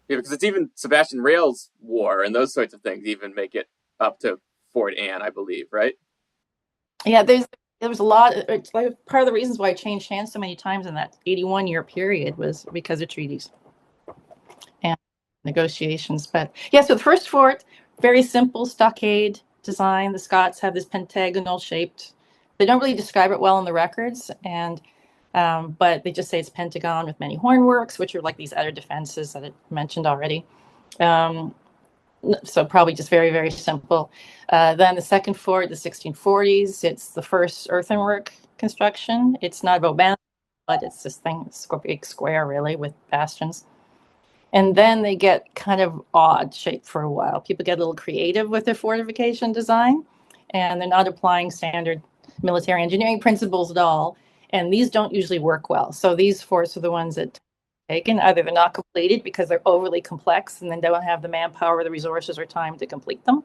Yeah, because it's even Sebastian Rail's war and those sorts of things even make it up to Fort Anne, I believe, right? Yeah, there was a lot. It's like part of the reasons why it changed hands so many times in that 81-year period was because of treaties and negotiations. But yeah, so the first fort, very simple stockade design. The Scots have this pentagonal shaped. They don't really describe it well in the records, and but they just say it's pentagon with many hornworks, which are like these other defenses that I mentioned already. So probably just very, very simple. Then the second fort, the 1640s, it's the first earthenwork construction. It's not Vaubanarama, but it's this thing, it's a big square really with bastions. And then they get kind of odd shape for a while. People get a little creative with their fortification design, and they're not applying standard military engineering principles at all. And these don't usually work well. So these forts are the ones that taken. Either they're not completed because they're overly complex and then don't have the manpower, the resources, or time to complete them,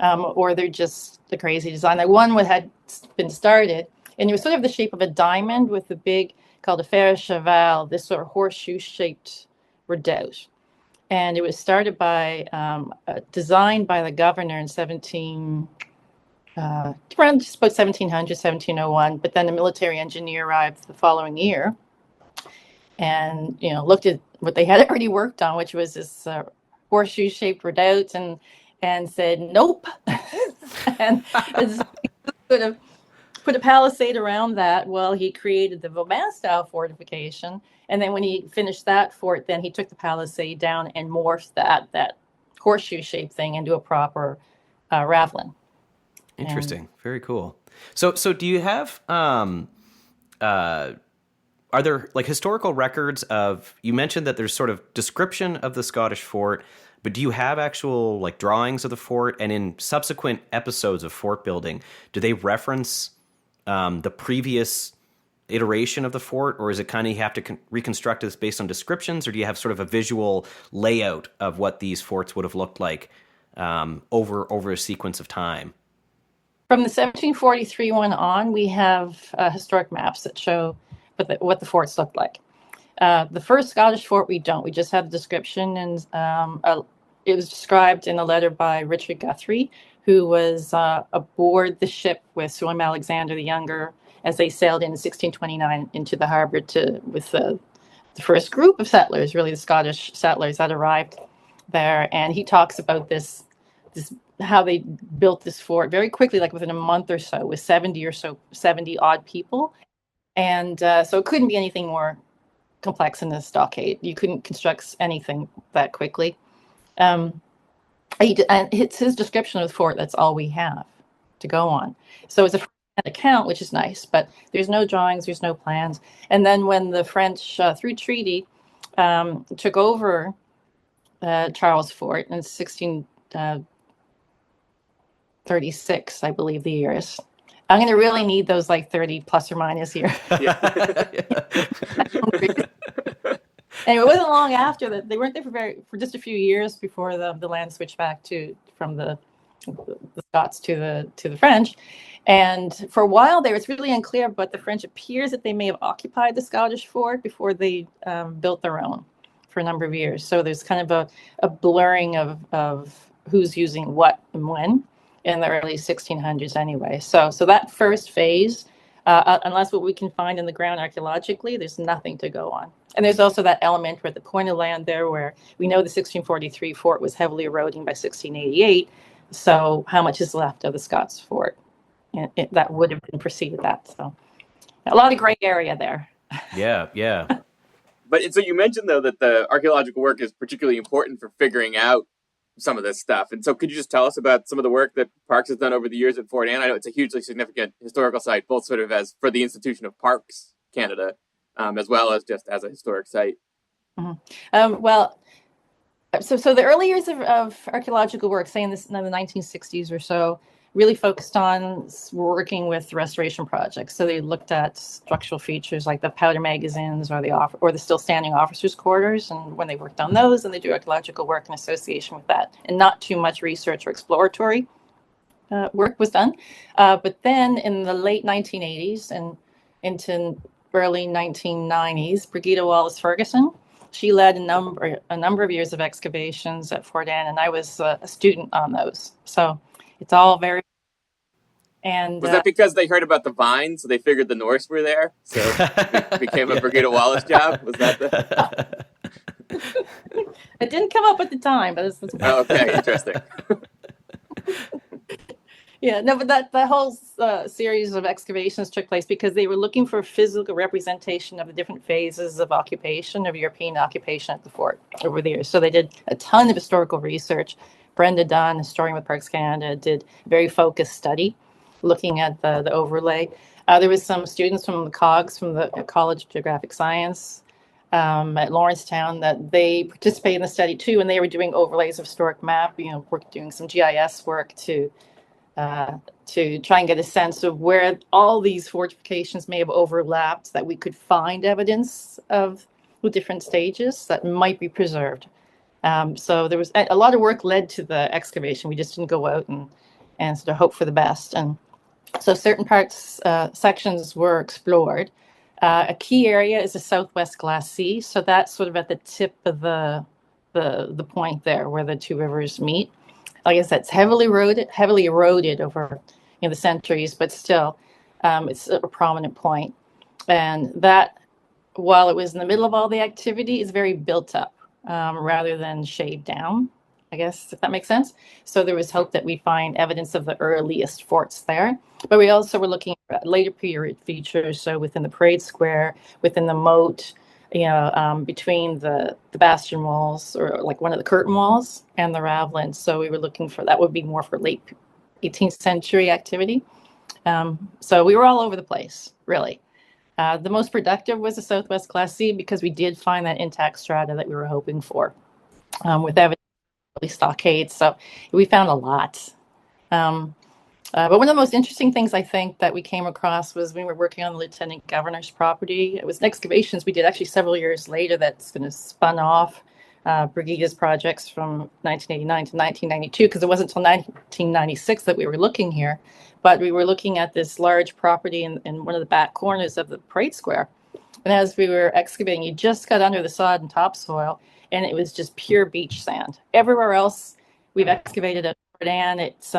or they're just the crazy design. Like one had been started, and it was sort of the shape of a diamond with a big, called a fer cheval, this sort of horseshoe-shaped redoubt. And it was started by, designed by the governor in around just about 1700, 1701. But then the military engineer arrived the following year and, looked at what they had already worked on, which was this horseshoe-shaped redoubt, and said nope, and sort of put a palisade around that. Well, he created the Vauban-style fortification, and then when he finished that fort, then he took the palisade down and morphed that horseshoe-shaped thing into a proper ravelin. Interesting. Very cool. So do you have are there like historical records of, you mentioned that there's sort of description of the Scottish fort, but do you have actual like drawings of the fort? And in subsequent episodes of fort building, do they reference the previous iteration of the fort, or is it kind of you have to reconstruct this based on descriptions, or do you have sort of a visual layout of what these forts would have looked like over a sequence of time? From the 1743 one on, we have historic maps that show what the forts looked like. The first Scottish fort, we don't. We just have the description, and it was described in a letter by Richard Guthrie, who was aboard the ship with Sir William Alexander the Younger as they sailed in 1629 into the harbor with the first group of settlers, really the Scottish settlers that arrived there. And he talks about this how they built this fort very quickly, like within a month or so, with 70 odd people. And so it couldn't be anything more complex than a stockade. You couldn't construct anything that quickly. And it's his description of the fort. That's all we have to go on. So it's a account, which is nice, but there's no drawings, there's no plans. And then when the French, through treaty, took over Charles Fort in 1636, I believe the year is. I'm going to really need those like 30 plus or minus here. And it wasn't long after that. They weren't there for just a few years before the land switched back from the Scots to the French. And for a while there, it's really unclear, but the French appears that they may have occupied the Scottish fort before they built their own for a number of years. So there's kind of a blurring of who's using what and when in the early 1600s anyway. So that first phase, unless what we can find in the ground archaeologically, there's nothing to go on. And there's also that element where at the point of land there where we know the 1643 fort was heavily eroding by 1688. So how much is left of the Scots fort? That would have been preceded that. So a lot of gray area there. Yeah. But so you mentioned, though, that the archaeological work is particularly important for figuring out some of this stuff. And so could you just tell us about some of the work that Parks has done over the years at Fort Anne? I know it's a hugely significant historical site, both sort of as for the institution of Parks Canada, as well as just as a historic site. Mm-hmm. So the early years of archaeological work, say in the 1960s or so, really focused on working with restoration projects. So they looked at structural features like the powder magazines or the still standing officers' quarters. And when they worked on those, and they do archaeological work in association with that, and not too much research or exploratory work was done. But then in the late 1980s and into early 1990s, Brigida Wallace-Ferguson, she led a number of years of excavations at Fort Anne, and I was a student on those. So it's all very. And was that because they heard about the vines, so they figured the Norse were there, so it became a Brigida Wallace job? Was that the? It didn't come up at the time, but it's. Oh, okay, interesting. Yeah, no, but that whole series of excavations took place because they were looking for physical representation of the different phases of occupation, of European occupation at the fort over the years. So they did a ton of historical research. Brenda Dunn, historian with Parks Canada, did a very focused study looking at the overlay. There was some students from the COGS, from the College of Geographic Science at Lawrencetown, that they participated in the study too, and they were doing overlays of historic map, doing some GIS work to try and get a sense of where all these fortifications may have overlapped, that we could find evidence of the different stages that might be preserved. So there was a lot of work led to the excavation. We just didn't go out and sort of hope for the best. And so certain sections were explored. A key area is the Southwest Glacis. So that's sort of at the tip of the point there where the two rivers meet. Like I said, it's heavily eroded over the centuries, but still, it's a prominent point. And that while it was in the middle of all the activity, is very built up rather than shaved down, I guess, if that makes sense. So there was hope that we find evidence of the earliest forts there. But we also were looking at later period features, so within the parade square, within the moat, between the bastion walls, or like one of the curtain walls, and the ravelins. So we were looking for that would be more for late 18th century activity. So we were all over the place, really. The most productive was the Southwest Class C because we did find that intact strata that we were hoping for with evidence stockades. So we found a lot. But one of the most interesting things I think that we came across was when we were working on the Lieutenant Governor's property. It was excavations we did actually several years later that's going to spun off Brigida's projects from 1989 to 1992, because it wasn't until 1996 that we were looking here. But we were looking at this large property in one of the back corners of the parade square. And as we were excavating, you just got under the sod and topsoil, and it was just pure beach sand. Everywhere else we've excavated at Fort Anne, it's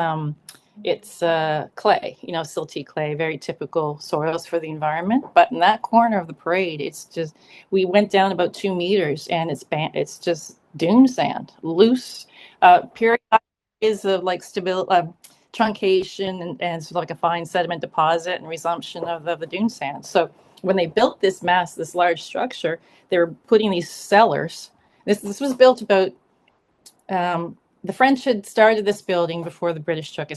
clay, silty clay, very typical soils for the environment. But in that corner of the parade, it's just, we went down about 2 meters, and it's just dune sand, loose, period is of like stability, truncation, and sort of like a fine sediment deposit and resumption of the dune sand. So when they built this large structure, they were putting these cellars. This was built about. The French had started this building before the British took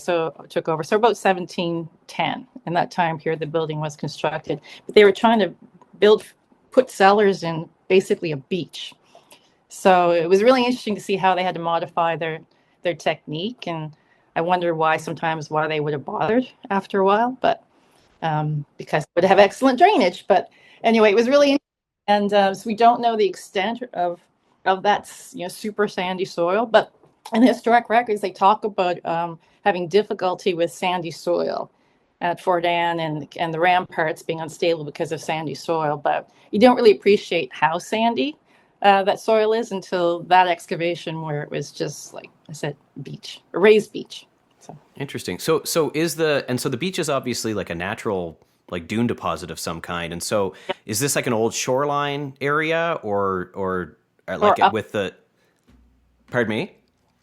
over. So about 1710, in that time period, the building was constructed. But they were trying to put cellars in basically a beach. So it was really interesting to see how they had to modify their technique, and I wonder why they would have bothered after a while, but because it would have excellent drainage. But anyway, it was really interesting. And so we don't know the extent of that super sandy soil, but in the historic records, they talk about having difficulty with sandy soil at Fort Anne and the ramparts being unstable because of sandy soil. But you don't really appreciate how sandy that soil is until that excavation, where it was just, like I said, beach, a raised beach. So Interesting. So the beach is obviously like a natural like dune deposit of some kind. And so is this like an old shoreline area or like with the, pardon me?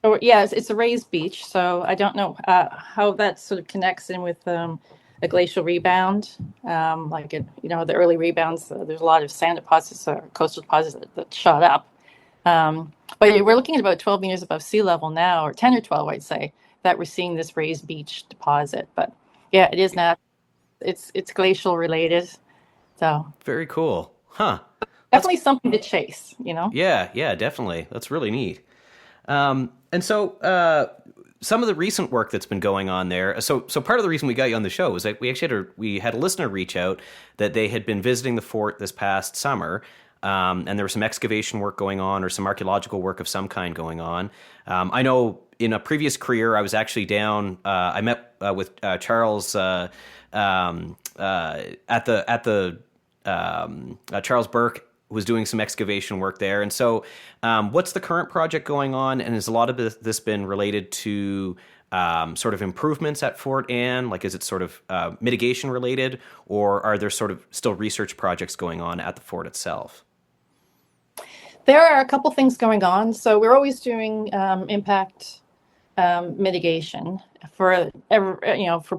So, yeah, it's a raised beach, so I don't know how that sort of connects in with a glacial rebound. The early rebounds, there's a lot of sand deposits or coastal deposits that shot up. But we're looking at about 12 meters above sea level now, or 10 or 12, I'd say, that we're seeing this raised beach deposit. But yeah, it is not. It's glacial related. So Very cool. Huh. definitely something to chase, Yeah, definitely. That's really neat. And so some of the recent work that's been going on there. So part of the reason we got you on the show was that we had a listener reach out that they had been visiting the fort this past summer, and there was some excavation work going on or some archaeological work of some kind going on. I know in a previous career I was actually down. I met with Charles at the Charles Burke was doing some excavation work there. And so what's the current project going on? And has a lot of this been related to sort of improvements at Fort Anne? Like, is it sort of mitigation related, or are there sort of still research projects going on at the fort itself? There are a couple things going on. So we're always doing impact mitigation for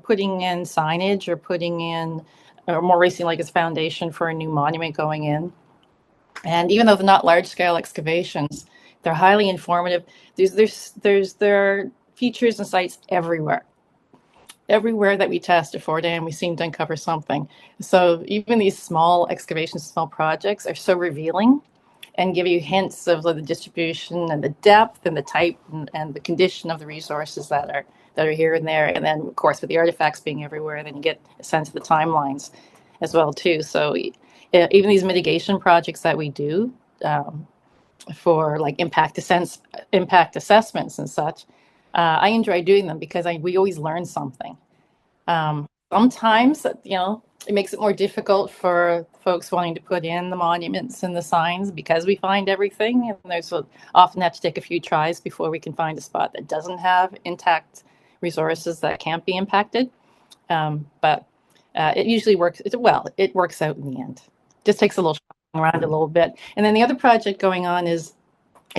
putting in signage or putting in, or more recently, like, as foundation for a new monument going in. And even though they're not large-scale excavations, they're highly informative. There are features and sites everywhere. Everywhere that we test at Fort Anne, we seem to uncover something. So even these small excavations, small projects are so revealing and give you hints of the distribution and the depth and the type and the condition of the resources that are here and there. And then, of course, with the artifacts being everywhere, then you get a sense of the timelines as well, too. So even these mitigation projects that we do for like impact assessments and such, I enjoy doing them because we always learn something. Sometimes, it makes it more difficult for folks wanting to put in the monuments and the signs because we find everything, and often have to take a few tries before we can find a spot that doesn't have intact resources that can't be impacted. But it usually works. It works out in the end. Just takes a little. around a little bit. And then the other project going on is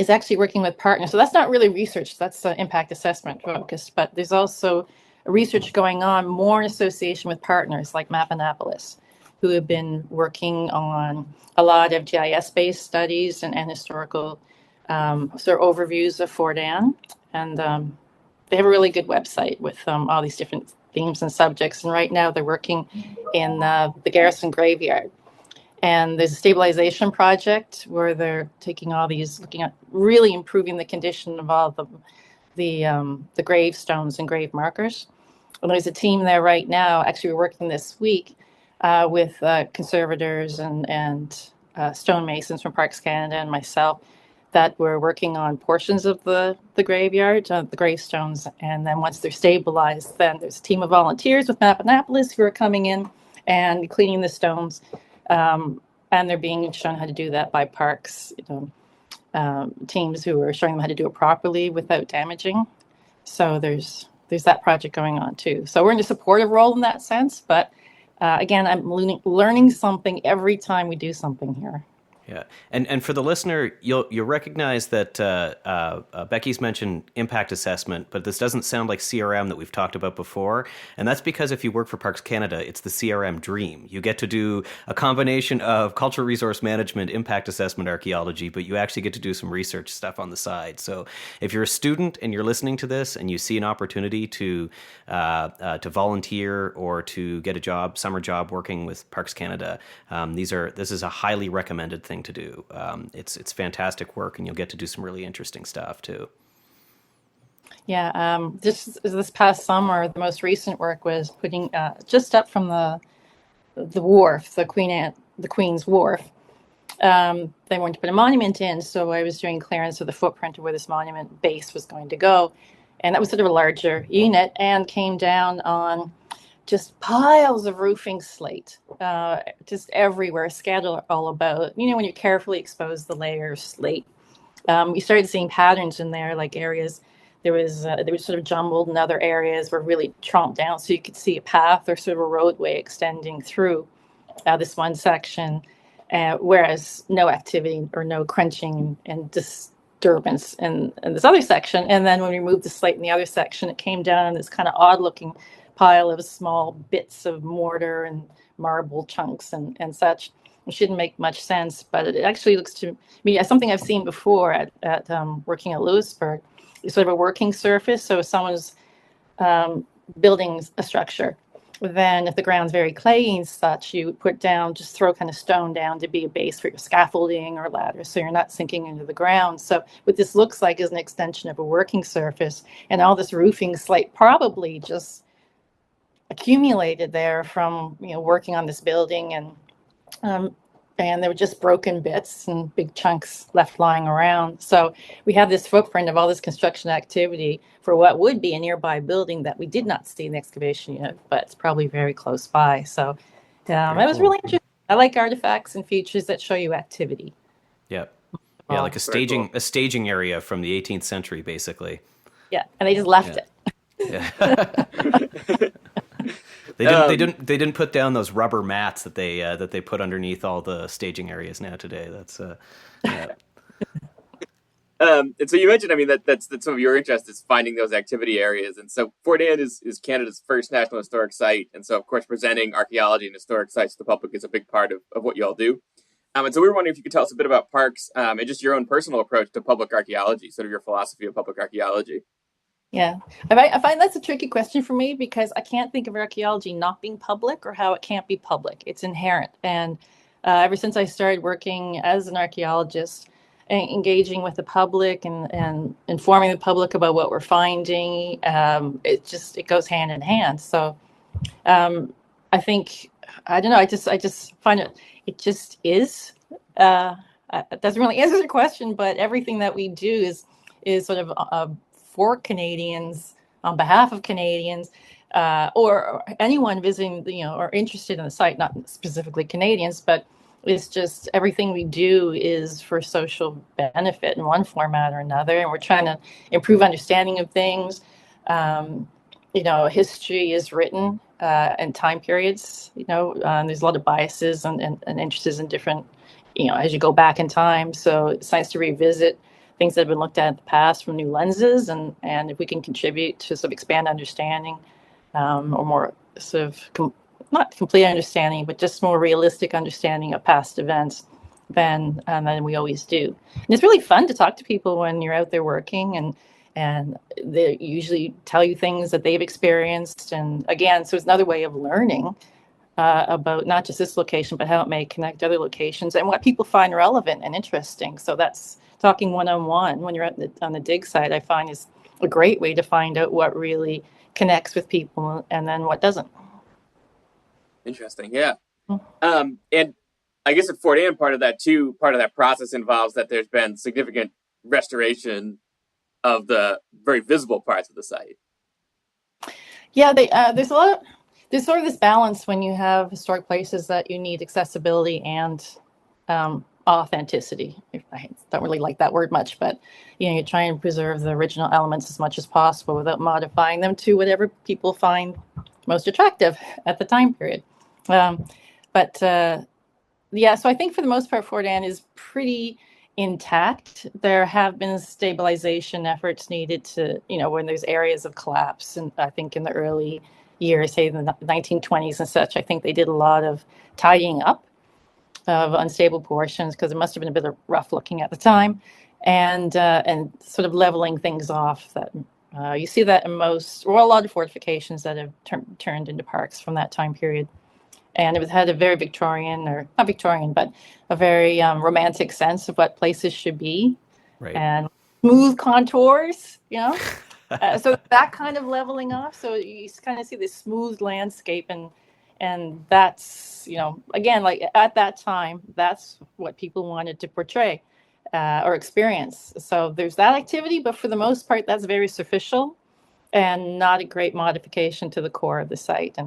actually working with partners. So that's not really research, that's impact assessment focused, but there's also research going on more in association with partners like Mappanapolis, who have been working on a lot of GIS-based studies and historical sort of overviews of Fort Anne. And they have a really good website with all these different themes and subjects. And right now they're working in the Garrison Graveyard. And there's a stabilization project where they're taking all these, looking at really improving the condition of all the gravestones and grave markers. And there's a team there right now. Actually, we're working this week with conservators and stonemasons from Parks Canada and myself, that we're working on portions of the graveyard, the gravestones. And then once they're stabilized, then there's a team of volunteers with Mappanapolis who are coming in and cleaning the stones. And they're being shown how to do that by Parks teams who are showing them how to do it properly without damaging. So there's that project going on too. So we're in a supportive role in that sense. But again, I'm learning something every time we do something here. Yeah, and for the listener, you'll recognize that Becki's mentioned impact assessment, but this doesn't sound like CRM that we've talked about before, and that's because if you work for Parks Canada, it's the CRM dream. You get to do a combination of cultural resource management, impact assessment, archaeology, but you actually get to do some research stuff on the side. So if you're a student and you're listening to this and you see an opportunity to volunteer or to get a job, summer job working with Parks Canada, this is a highly recommended thing to do. It's fantastic work, and you'll get to do some really interesting stuff too. Yeah, this past summer, the most recent work was putting just up from the wharf, the Queen's Wharf. They wanted to put a monument in, so I was doing clearance of the footprint of where this monument base was going to go, and that was sort of a larger unit, and came down on just piles of roofing slate, just everywhere, scattered all about. You know, when you carefully expose the layer of slate, we started seeing patterns in there, like areas they were sort of jumbled, and other areas were really tromped down, so you could see a path or sort of a roadway extending through this one section, whereas no activity or no crunching and disturbance in this other section. And then when we moved the slate in the other section, it came down in this kind of odd-looking pile of small bits of mortar and marble chunks and such. It shouldn't make much sense, but it actually looks to me as something I've seen before at working at Lewisburg. It's sort of a working surface. So if someone's building a structure, then if the ground's very clayey and such, you put down, just throw kind of stone down to be a base for your scaffolding or ladder, so you're not sinking into the ground. So what this looks like is an extension of a working surface, and all this roofing slate probably just accumulated there from working on this building, and there were just broken bits and big chunks left lying around. So we have this footprint of all this construction activity for what would be a nearby building that we did not see in the excavation unit, but it's probably very close by. So it was really interesting. I like artifacts and features that show you activity. Yeah, like a staging area from the 18th century, basically. Yeah, and they just left it. Yeah. They didn't put down those rubber mats that they put underneath all the staging areas now today. That's yeah. And so you mentioned, I mean, that's some of your interest is finding those activity areas. And so Fort Anne is Canada's first national historic site. And so, of course, presenting archaeology and historic sites to the public is a big part of what you all do. And so we were wondering if you could tell us a bit about Parks and just your own personal approach to public archaeology, sort of your philosophy of public archaeology. Yeah, I find that's a tricky question for me, because I can't think of archaeology not being public or how it can't be public. It's inherent. And ever since I started working as an archaeologist, engaging with the public and informing the public about what we're finding, it goes hand in hand. So I think, I don't know, I just find it just is. It doesn't really answer the question, but everything that we do is sort of for Canadians, on behalf of Canadians, or anyone visiting, or interested in the site, not specifically Canadians, but it's just everything we do is for social benefit in one format or another. And we're trying to improve understanding of things. History is written in time periods, and there's a lot of biases and interests in different as you go back in time. So it's nice to revisit things that have been looked at in the past from new lenses, and if we can contribute to sort of expand understanding, or more sort of not complete understanding, but just more realistic understanding of past events than we always do. And it's really fun to talk to people when you're out there working, and they usually tell you things that they've experienced. And again, so it's another way of learning about not just this location, but how it may connect other locations and what people find relevant and interesting. So that's talking one-on-one when you're on the dig site, I find is a great way to find out what really connects with people and then what doesn't. Interesting, yeah. And I guess at Fort Anne, part of that process involves that there's been significant restoration of the very visible parts of the site. Yeah, there's sort of this balance when you have historic places that you need accessibility and authenticity. I don't really like that word much, but you try and preserve the original elements as much as possible without modifying them to whatever people find most attractive at the time period. Yeah, so I think for the most part, Fort Anne is pretty intact. There have been stabilization efforts needed to, when there's areas of collapse. And I think in the early years, say in the 1920s and such, I think they did a lot of tidying up of unstable portions because it must have been a bit rough looking at the time, and sort of leveling things off. That you see that in a lot of fortifications that have turned into parks from that time period. And it had a very Victorian, or not Victorian, but a very romantic sense of what places should be, Right. and smooth contours, so that kind of leveling off. So you kind of see this smooth landscape, and that's, again, like at that time, that's what people wanted to portray or experience. So there's that activity, but for the most part, that's very superficial and not a great modification to the core of the site.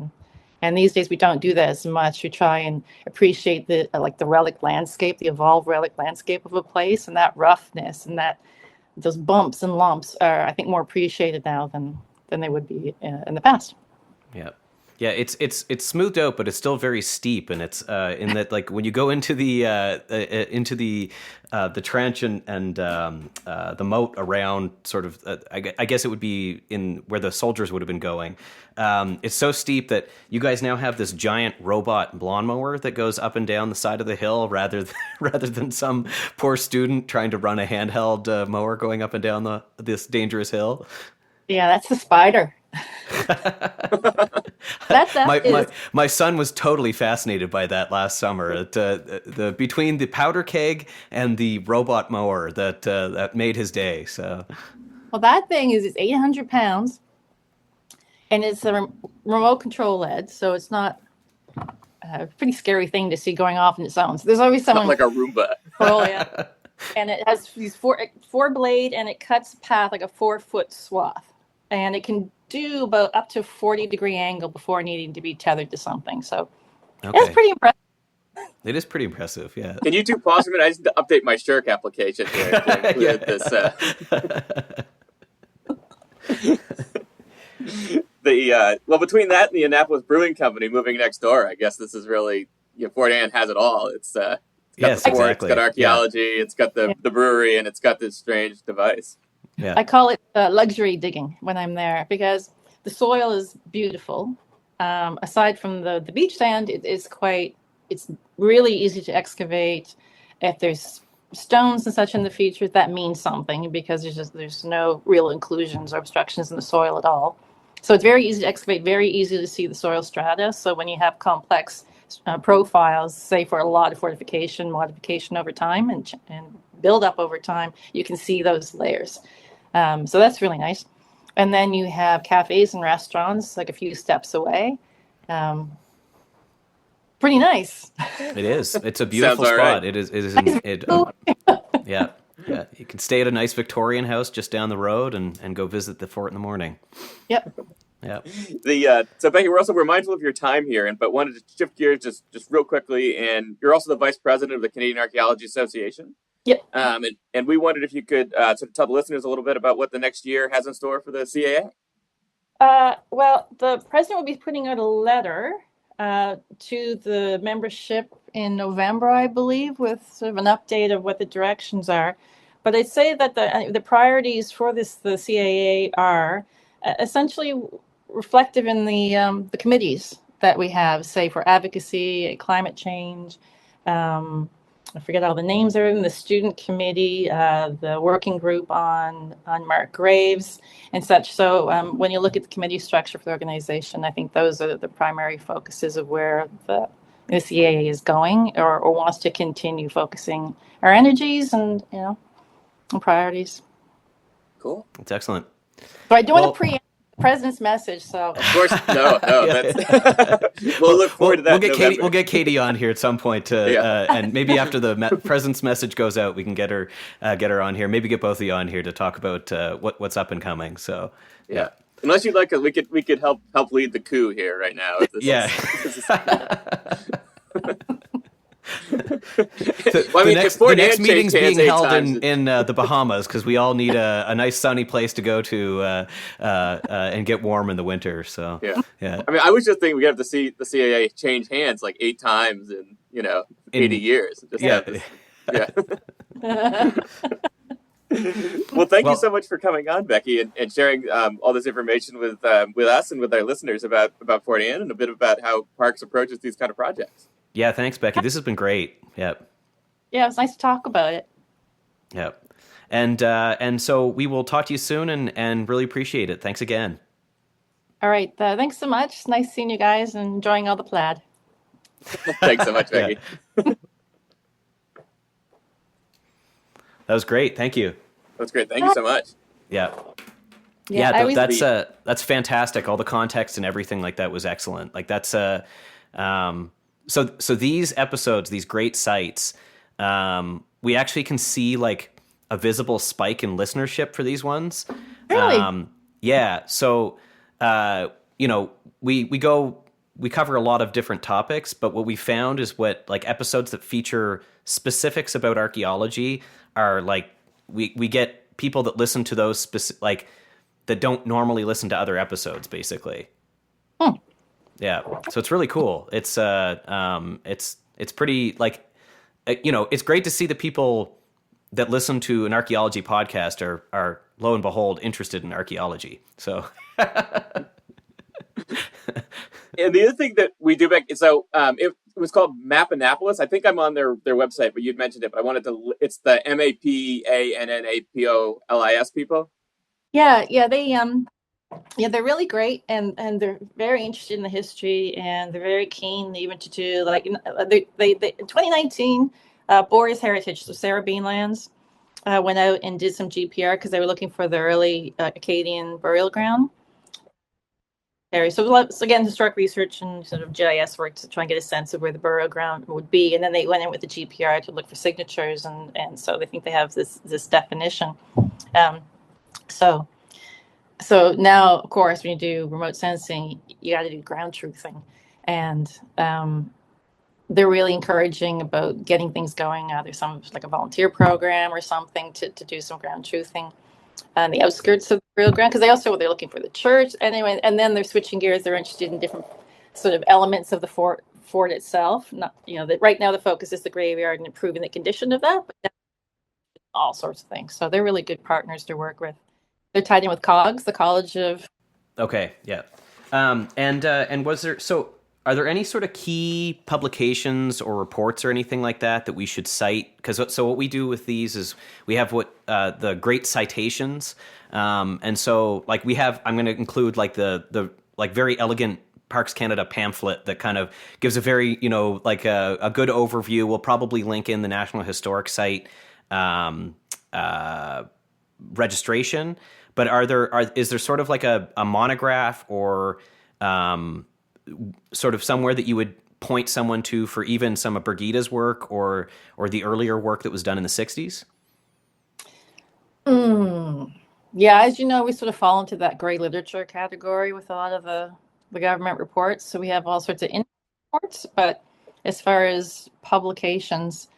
And these days we don't do that as much. We try and appreciate the relic landscape, the evolved relic landscape of a place, and that roughness and those bumps and lumps are, I think, more appreciated now than they would be in the past. Yeah. Yeah, it's smoothed out, but it's still very steep, and it's in that, like, when you go into the trench and the moat around, sort of, I guess it would be in where the soldiers would have been going. It's so steep that you guys now have this giant robot lawnmower that goes up and down the side of the hill, rather than some poor student trying to run a handheld mower going up and down this dangerous hill. Yeah, that's the spider. My son was totally fascinated by that last summer. Between the powder keg and the robot mower that made his day. So, well, that thing is 800 pounds, and it's a remote control led, so it's not a pretty scary thing to see going off in its own. So there's always someone not like a Roomba. Oh yeah, and it has these four blade, and it cuts a path like a 4-foot swath, and it can do about up to 40-degree angle before needing to be tethered to something. So It's pretty impressive. It is pretty impressive, yeah. Can you two pause a minute? I just need to update my Shirk application here to include this. Between that and the Annapolis Brewing Company moving next door, I guess this is really, Fort Anne has it all. It's got the port, exactly. It's got archaeology, it's got the brewery, and it's got this strange device. Yeah. I call it luxury digging when I'm there because the soil is beautiful. Aside from the beach sand, it's really easy to excavate. If there's stones and such in the features, that means something because there's no real inclusions or obstructions in the soil at all. So it's very easy to excavate, very easy to see the soil strata. So when you have complex profiles, say for a lot of fortification, modification over time and build up over time, you can see those layers. So that's really nice. And then you have cafes and restaurants like a few steps away. Pretty nice. It is. It's a beautiful spot. Right. It is. Yeah. You can stay at a nice Victorian house just down the road and go visit the fort in the morning. Yep. Yeah. So Becki, we're mindful of your time here, but wanted to shift gears just real quickly. And you're also the vice president of the Canadian Archaeology Association. Yep. And we wondered if you could sort of tell the listeners a little bit about what the next year has in store for the CAA. Well, the president will be putting out a letter to the membership in November, I believe, with sort of an update of what the directions are. But I'd say that the priorities for the CAA are essentially reflective in the committees that we have, say for advocacy, climate change. I forget all the names are in the student committee, the working group on marked graves and such. So when you look at the committee structure for the organization, I think those are the primary focuses of where the CAA is going, or wants to continue focusing our energies and and priorities. Cool. That's excellent. So I don't want to preempt the president's message. So Of course, no. Yeah. That's we'll look forward to that. We'll get Katie on here at some point, and maybe after the president's message goes out, we can get her on here. Maybe get both of you on here to talk about what's up and coming. So yeah. Unless you'd like, we could help lead the coup here right now. The next meeting's being held in the Bahamas because we all need a nice sunny place to go to and get warm in the winter. So yeah. I mean, I was just thinking we have to see the CAA change hands like 8 times in 80 years. Well, thank you so much for coming on, Becki, and sharing all this information with us and with our listeners about Fort Anne and a bit about how Parks approaches these kind of projects. Yeah, thanks, Becki. This has been great. Yep. Yeah, it was nice to talk about it. Yep. And so we will talk to you soon and really appreciate it. Thanks again. All right. Thanks so much. Nice seeing you guys and enjoying all the plaid. Thanks so much, Becki. That was great. Thank you. That's great. Thank you so much. Yeah. That's fantastic. All the context and everything like that was excellent. Like that's so these episodes, these great sites, we actually can see like a visible spike in listenership for these ones. Really? Yeah. So we cover a lot of different topics, but what we found is like episodes that feature specifics about archaeology are like we get people that listen to those that don't normally listen to other episodes, basically. Yeah, so it's really cool. It's pretty like it's great to see the people that listen to an archaeology podcast are lo and behold interested in archaeology. So. And the other thing that we do back, so it was called Mappanapolis. I think I'm on their website, but you'd mentioned it. But I wanted to. It's the Mappanapolis people. Yeah, they're really great, and they're very interested in the history, and they're very keen even to do like they in 2019, Boreas Heritage, so Sarah Beanlands, went out and did some GPR because they were looking for the early Acadian burial ground. So again, historic research and sort of GIS work to try and get a sense of where the burial ground would be, and then they went in with the GPR to look for signatures, and so they think they have this definition. So now, of course, when you do remote sensing, you got to do ground truthing, and they're really encouraging about getting things going. There's some like a volunteer program or something to do some ground truthing on the outskirts of the burial ground, because they're looking for the church anyway, and then they're switching gears. They're interested in different sort of elements of the fort itself. Not right now the focus is the graveyard and improving the condition of that, but all sorts of things. So they're really good partners to work with. They're tied in with COGS, the College of. Okay, yeah, and was there Are there any sort of key publications or reports or anything like that we should cite? Because what we do with these is we have the great citations, and so like we have. I'm going to include like the like very elegant Parks Canada pamphlet that kind of gives a very like a good overview. We'll probably link in the National Historic Site registration. But is there sort of like a monograph or sort of somewhere that you would point someone to for even some of Brigida's work or the earlier work that was done in the 60s? Yeah, as you know, we sort of fall into that gray literature category with a lot of the government reports. So we have all sorts of reports, but as far as publications,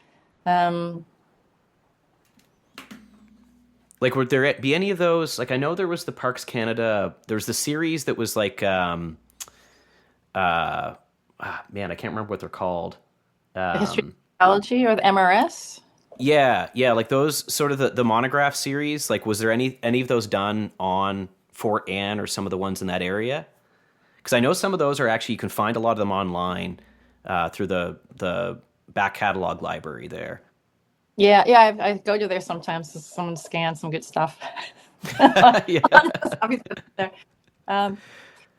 like, would there be any of those? Like, I know there was the Parks Canada. There was the series that was like, man, I can't remember what they're called. The history of archaeology or the MRS? Yeah, like those sort of the monograph series. Like, was there any of those done on Fort Anne or some of the ones in that area? Because I know some of those are actually, you can find a lot of them online through the back catalog library there. Yeah, I go to there sometimes. So someone scans some good stuff. Yeah. There.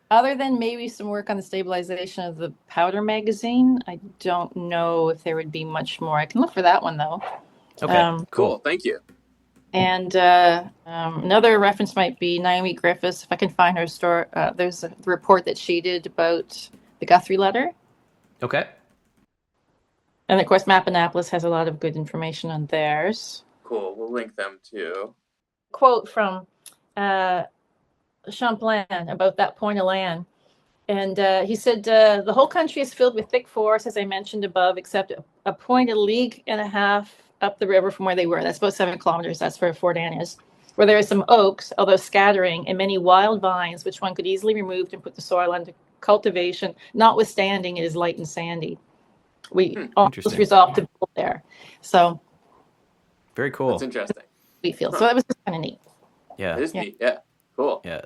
Other than maybe some work on the stabilization of the powder magazine, I don't know if there would be much more. I can look for that one though. Okay, Cool. Thank you. And another reference might be Naomi Griffiths. If I can find her story, there's a report that she did about the Guthrie letter. Okay. And of course, Mappanapolis has a lot of good information on theirs. Cool. We'll link them too. Quote from Champlain about that point of land. And he said, the whole country is filled with thick forests, as I mentioned above, except a point a league and a half up the river from where they were. That's about 7 kilometers. That's where Fort Anne is. Where there are some oaks, although scattering, and many wild vines, which one could easily remove and put the soil under cultivation, notwithstanding it is light and sandy. We almost resolved to build there. So very cool. That's interesting. We feel. So that was kind of neat. Yeah. It is neat. Yeah. Cool. Yeah.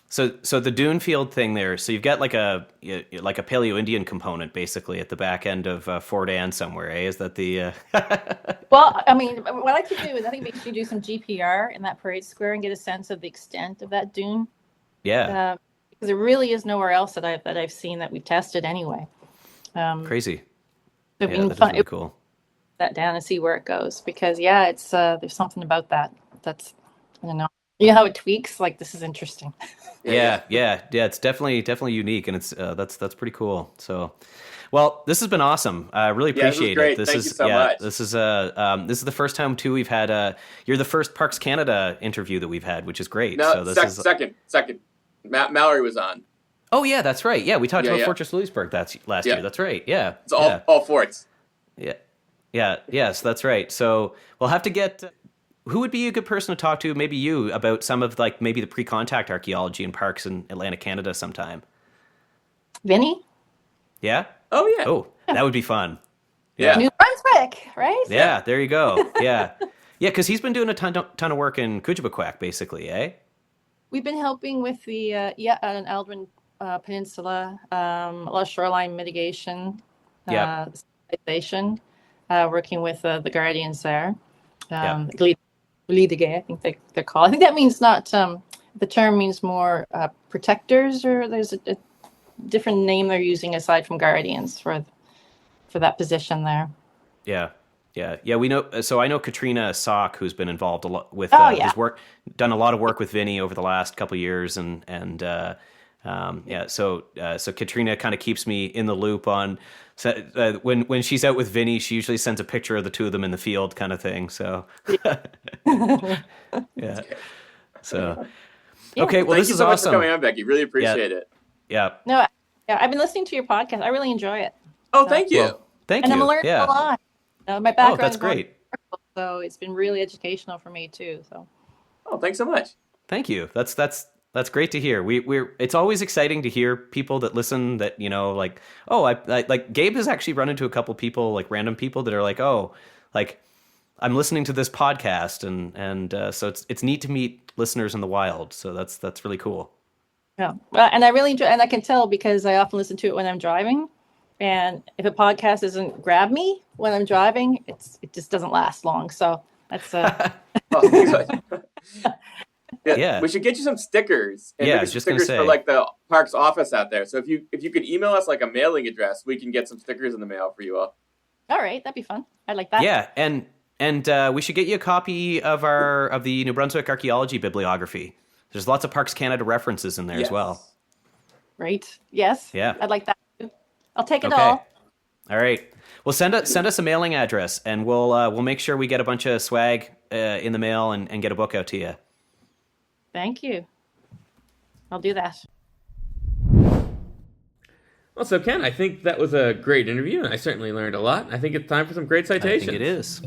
So the dune field thing there. So you've got like a Paleo-Indian component basically at the back end of Fort Anne somewhere. Eh? Is that the? Well, I mean, what I like to do is I think we should do some GPR in that parade square and get a sense of the extent of that dune. Yeah. Because there really is nowhere else that I've seen that we've tested anyway. Crazy. So yeah, that's really cool. That down and see where it goes because it's there's something about that that's I don't know. You know how it tweaks? Like this is interesting. Yeah. It's definitely unique, and it's that's pretty cool. So, well, this has been awesome. I really appreciate it. Thank you so much. This is the first time too we've had you're the first Parks Canada interview that we've had, which is great. No, so this second. Mallory was on. Oh yeah, that's right. Yeah, we talked about Fortress Louisbourg last year. That's right. Yeah, it's all forts. Yes, that's right. So we'll have to get. Who would be a good person to talk to? Maybe you about some of like maybe the pre-contact archaeology in parks in Atlantic Canada sometime. Vinny? Yeah. Oh yeah. Oh, that would be fun. Yeah. New Brunswick, right? Yeah, there you go. Yeah, because he's been doing a ton of work in Kouchibaquak, basically, eh? We've been helping with the an Aldrin Peninsula, a lot of shoreline mitigation, working with the Guardians there. Lidige, I think they're called. I think that means not, the term means more protectors, or there's a different name they're using aside from Guardians for that position there. Yeah. We know. So I know Katrina Sock, who's been involved a lot with his work, done a lot of work with Vinny over the last couple of years, and So Katrina kind of keeps me in the loop on. When she's out with Vinny, she usually sends a picture of the two of them in the field, kind of thing. So yeah. So okay, well, this is awesome. Thank you so much for coming on, Becki. Really appreciate it. Yeah. No, I've been listening to your podcast. I really enjoy it. Oh, thank you. Well, thank you. And I'm learning a lot. My background. Oh, that's great. So it's been really educational for me too. So. Oh, thanks so much. Thank you. That's great to hear. It's always exciting to hear people that listen that, like, oh, I like Gabe has actually run into a couple people, like random people that are like, oh, like I'm listening to this podcast, and so it's neat to meet listeners in the wild. So that's really cool. Yeah, and I really enjoy, and I can tell because I often listen to it when I'm driving, and if a podcast doesn't grab me when I'm driving, it just doesn't last long. So that's Yeah, we should get you some stickers. And I was just stickers gonna say. For like the parks office out there. So if you could email us like a mailing address, we can get some stickers in the mail for you all. All right, that'd be fun. I like that. Yeah, and we should get you a copy of the New Brunswick Archaeology bibliography. There's lots of Parks Canada references in there as well. Right. Yes. Yeah. I'd like that too. I'll take it all. All right. Well, send us a mailing address, and we'll make sure we get a bunch of swag in the mail and get a book out to you. Thank you. I'll do that. Well, so Ken, I think that was a great interview, and I certainly learned a lot. I think it's time for some great citations. I think it is.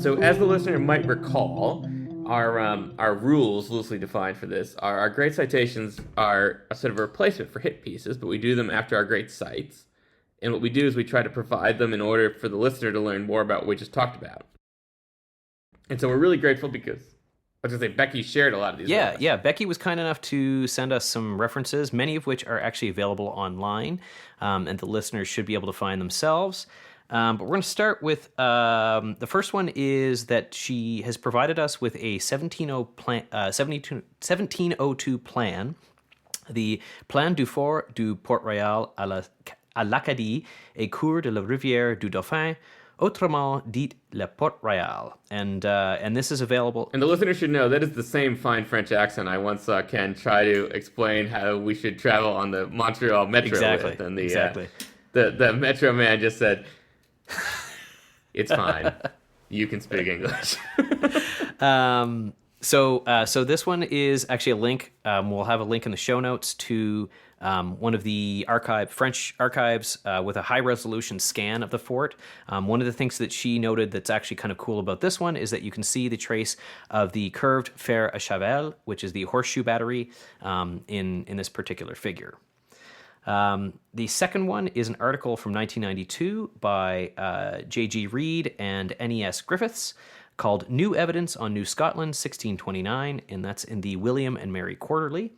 So as the listener might recall, our rules, loosely defined for this, are our great citations are a sort of a replacement for hit pieces, but we do them after our great cites. And what we do is we try to provide them in order for the listener to learn more about what we just talked about. And so we're really grateful because, I was going to say, Becki shared a lot of these. Yeah. Becki was kind enough to send us some references, many of which are actually available online, and the listeners should be able to find themselves. But we're going to start with the first one is that she has provided us with a 1702 plan, the Plan du Fort du Port-Royal à l'Acadie et cours de la rivière du Dauphin, autrement dit le Port-Royal. And this is available. And the listener should know that is the same fine French accent I once saw Ken try to explain how we should travel on the Montreal Metro with. And the Metro man just said, it's fine. You can speak English. So this one is actually a link. We'll have a link in the show notes to one of the French archives with a high-resolution scan of the fort. One of the things that she noted that's actually kind of cool about this one is that you can see the trace of the curved fer à cheval, which is the horseshoe battery, in this particular figure. The second one is an article from 1992 by J.G. Reid and N.E.S. Griffiths called New Evidence on New Scotland, 1629, and that's in the William and Mary Quarterly,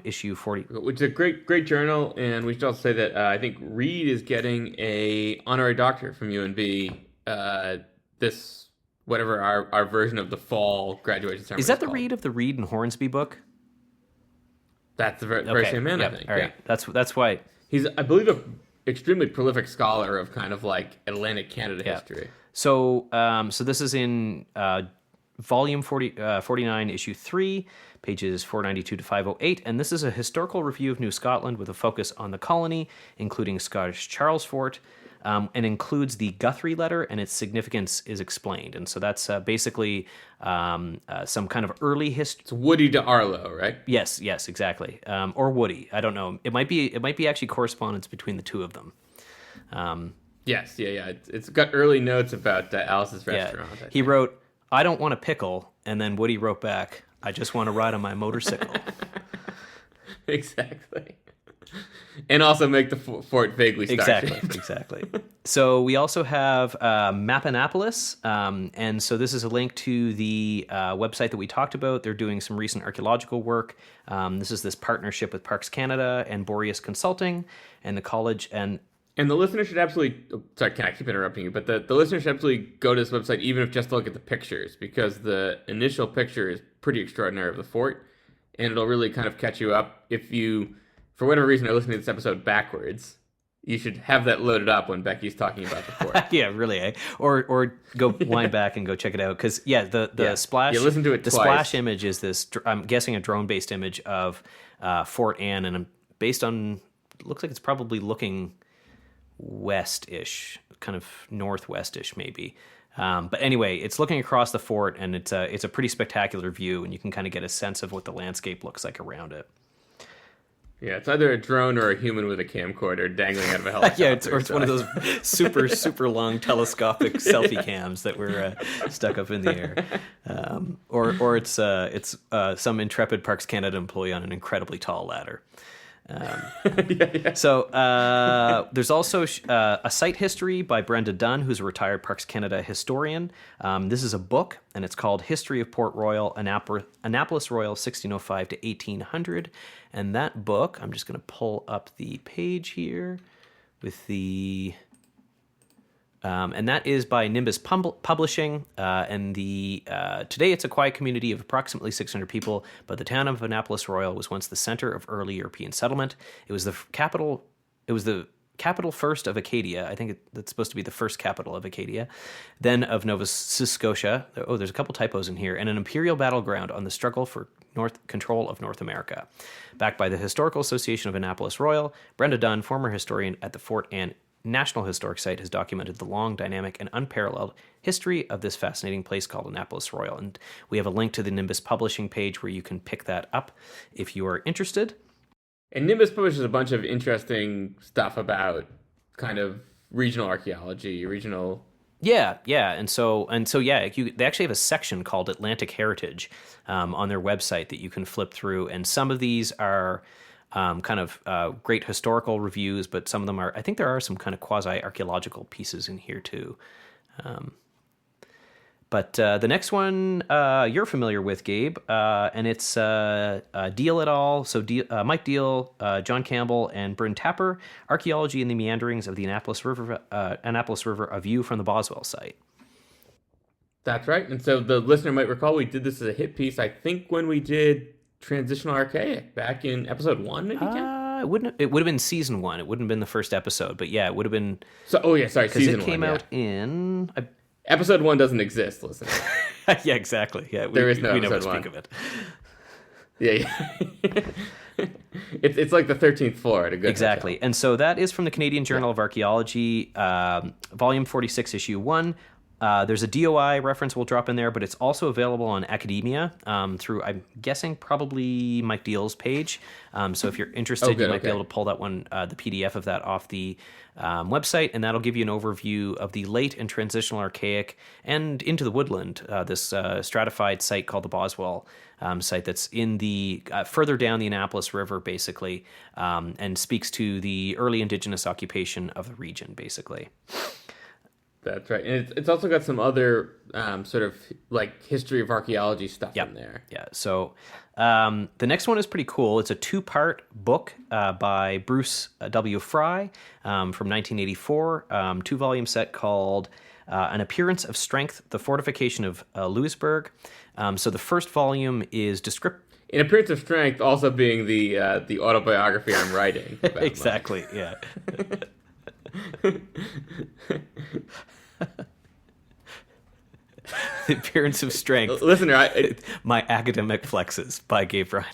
issue 40. Which is a great journal, and we should also say that I think Reid is getting a honorary doctorate from UNB this, whatever our version of the fall graduation ceremony is that the Reid of the Reid and Hornsby book? That's the very same man, I think. All right. Yeah. That's why. He's, I believe, an extremely prolific scholar of kind of like Atlantic Canada history. So this is in volume 49, issue 3, pages 492 to 508, and this is a historical review of New Scotland with a focus on the colony, including Scottish Charles Fort, and includes the Guthrie letter, and its significance is explained. And so that's basically some kind of early history. It's Woody to Arlo, right? Yes, exactly. Or Woody. I don't know. It might be actually correspondence between the two of them. Yes, It's got early notes about Alice's restaurant. Yeah. He wrote, "I don't want a pickle," and then Woody wrote back, "I just want to ride on my motorcycle." Exactly. And also make the fort vaguely star-shaped. Exactly. So we also have Mappanapolis, and so this is a link to the website that we talked about. They're doing some recent archaeological work. This is this partnership with Parks Canada and Boreas Consulting and the college and the listener should absolutely... Sorry, can I keep interrupting you? But the listener should absolutely go to this website, even if just to look at the pictures, because the initial picture is pretty extraordinary of the fort, and it'll really kind of catch you up. If you, for whatever reason, are listening to this episode backwards, you should have that loaded up when Becki's talking about the fort. Yeah, really, eh? Or go wind back and go check it out, because, the splash... Yeah, listen to it The twice. splash image is this, I'm guessing, a drone-based image of Fort Anne, and based on... looks like it's probably looking... west-ish, kind of northwest-ish maybe. But anyway, it's looking across the fort, and it's a pretty spectacular view, and you can kind of get a sense of what the landscape looks like around it. Yeah, it's either a drone or a human with a camcorder dangling out of a helicopter. Yeah, it's one of those super long telescopic selfie cams that were stuck up in the air, or it's some intrepid Parks Canada employee on an incredibly tall ladder. So there's also a site history by Brenda Dunn, who's a retired Parks Canada historian. This is a book, and it's called History of Port-Royal, Annapolis Royal, 1605 to 1800. And that book, I'm just going to pull up the page here with the... and that is by Nimbus Publishing, and today it's a quiet community of approximately 600 people, but the town of Annapolis Royal was once the center of early European settlement. It was the capital first of Acadia. I think that's supposed to be the first capital of Acadia, then of Nova Scotia. Oh, there's a couple typos in here, and an imperial battleground on the struggle for control of North America. Backed by the Historical Association of Annapolis Royal, Brenda Dunn, former historian at the Fort Anne National Historic Site, has documented the long, dynamic, and unparalleled history of this fascinating place called Annapolis Royal. And we have a link to the Nimbus Publishing page where you can pick that up if you are interested. And Nimbus publishes a bunch of interesting stuff about kind of regional archaeology, regional Yeah, yeah, and so yeah, they actually have a section called Atlantic Heritage on their website that you can flip through, and some of these are kind of great historical reviews, but some of them are. I think there are some kind of quasi archaeological pieces in here too. But the next one you're familiar with, Gabe, and it's Deal et al. So Mike Deal, John Campbell, and Bryn Tapper, Archaeology in the Meanderings of the Annapolis River, A View from the Boswell Site. That's right. And so the listener might recall we did this as a hit piece, I think, when we did Transitional Archaic back in episode 1, maybe, Ken? It would have been season 1. It wouldn't have been the first episode, but yeah, it would have been. So, season 1. It came out in. Episode 1 doesn't exist, listen. Yeah, exactly. Yeah, there is no we episode never 1. speak of it. Yeah. It's like the 13th floor at a good Exactly. hotel. And so that is from the Canadian Journal of Archaeology, volume 46, issue 1. There's a DOI reference we'll drop in there, but it's also available on Academia through, I'm guessing, probably Mike Deal's page. So if you're interested, you might be able to pull that one, the PDF of that off the website, and that'll give you an overview of the late and transitional archaic and into the woodland, this stratified site called the Boswell site that's in the further down the Annapolis River, basically, and speaks to the early indigenous occupation of the region, basically. That's right. And it's also got some other sort of like history of archaeology stuff in there. Yeah. So the next one is pretty cool. It's a 2-part book by Bruce W. Fry from 1984, 2-volume set called An Appearance of Strength, The Fortification of Louisbourg. So the first volume is descriptive. An Appearance of Strength also being the autobiography I'm writing. Exactly, yeah. The Appearance of Strength. Listener, My Academic Flexes by Gabe Reinecke.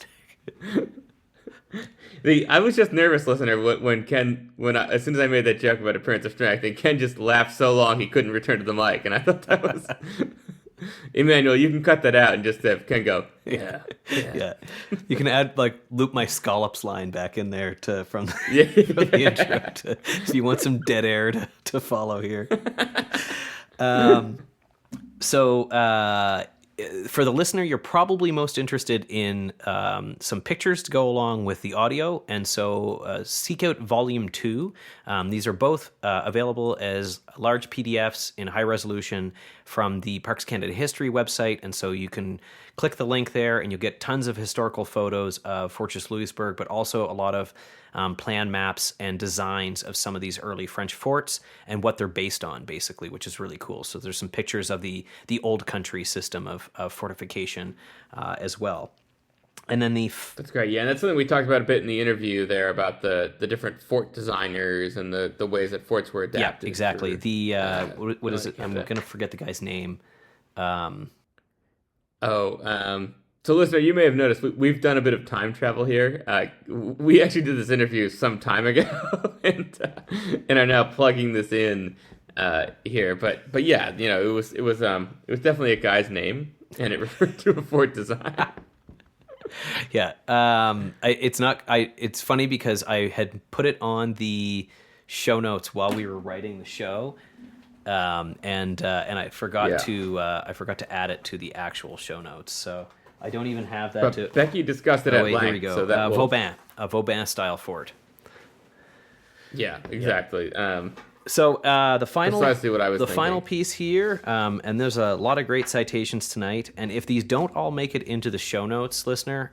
I was just nervous, listener, as soon as I made that joke about Appearance of Strength, and Ken just laughed so long he couldn't return to the mic, and I thought that was... Emmanuel, you can cut that out and just have Ken go, yeah. You can loop my scallops line back in there from the intro. So you want some dead air to follow here. So for the listener, you're probably most interested in some pictures to go along with the audio, and so seek out Volume 2. These are both available as large PDFs in high resolution from the Parks Canada History website, and so you can click the link there and you'll get tons of historical photos of Fortress Louisbourg, but also a lot of plan maps and designs of some of these early French forts and what they're based on, basically, which is really cool. So there's some pictures of the old country system of fortification as well. And then that's great, yeah, and that's something we talked about a bit in the interview there about the different fort designers and the ways that forts were adapted. Yeah, exactly. What is it? I'm going to forget the guy's name. So listener, you may have noticed we've done a bit of time travel here. We actually did this interview some time ago and are now plugging this in here. But yeah, it was definitely a guy's name, and it referred to a fort design. Yeah, it's funny because I had put it on the show notes while we were writing the show, and I forgot to add it to the actual show notes. So I don't even have that. But Becki discussed it at length. Here we go. So a Vauban style fort. Yeah, exactly. Yeah. So the final, precisely what I was thinking. Final piece here, and there's a lot of great citations tonight. And if these don't all make it into the show notes, listener,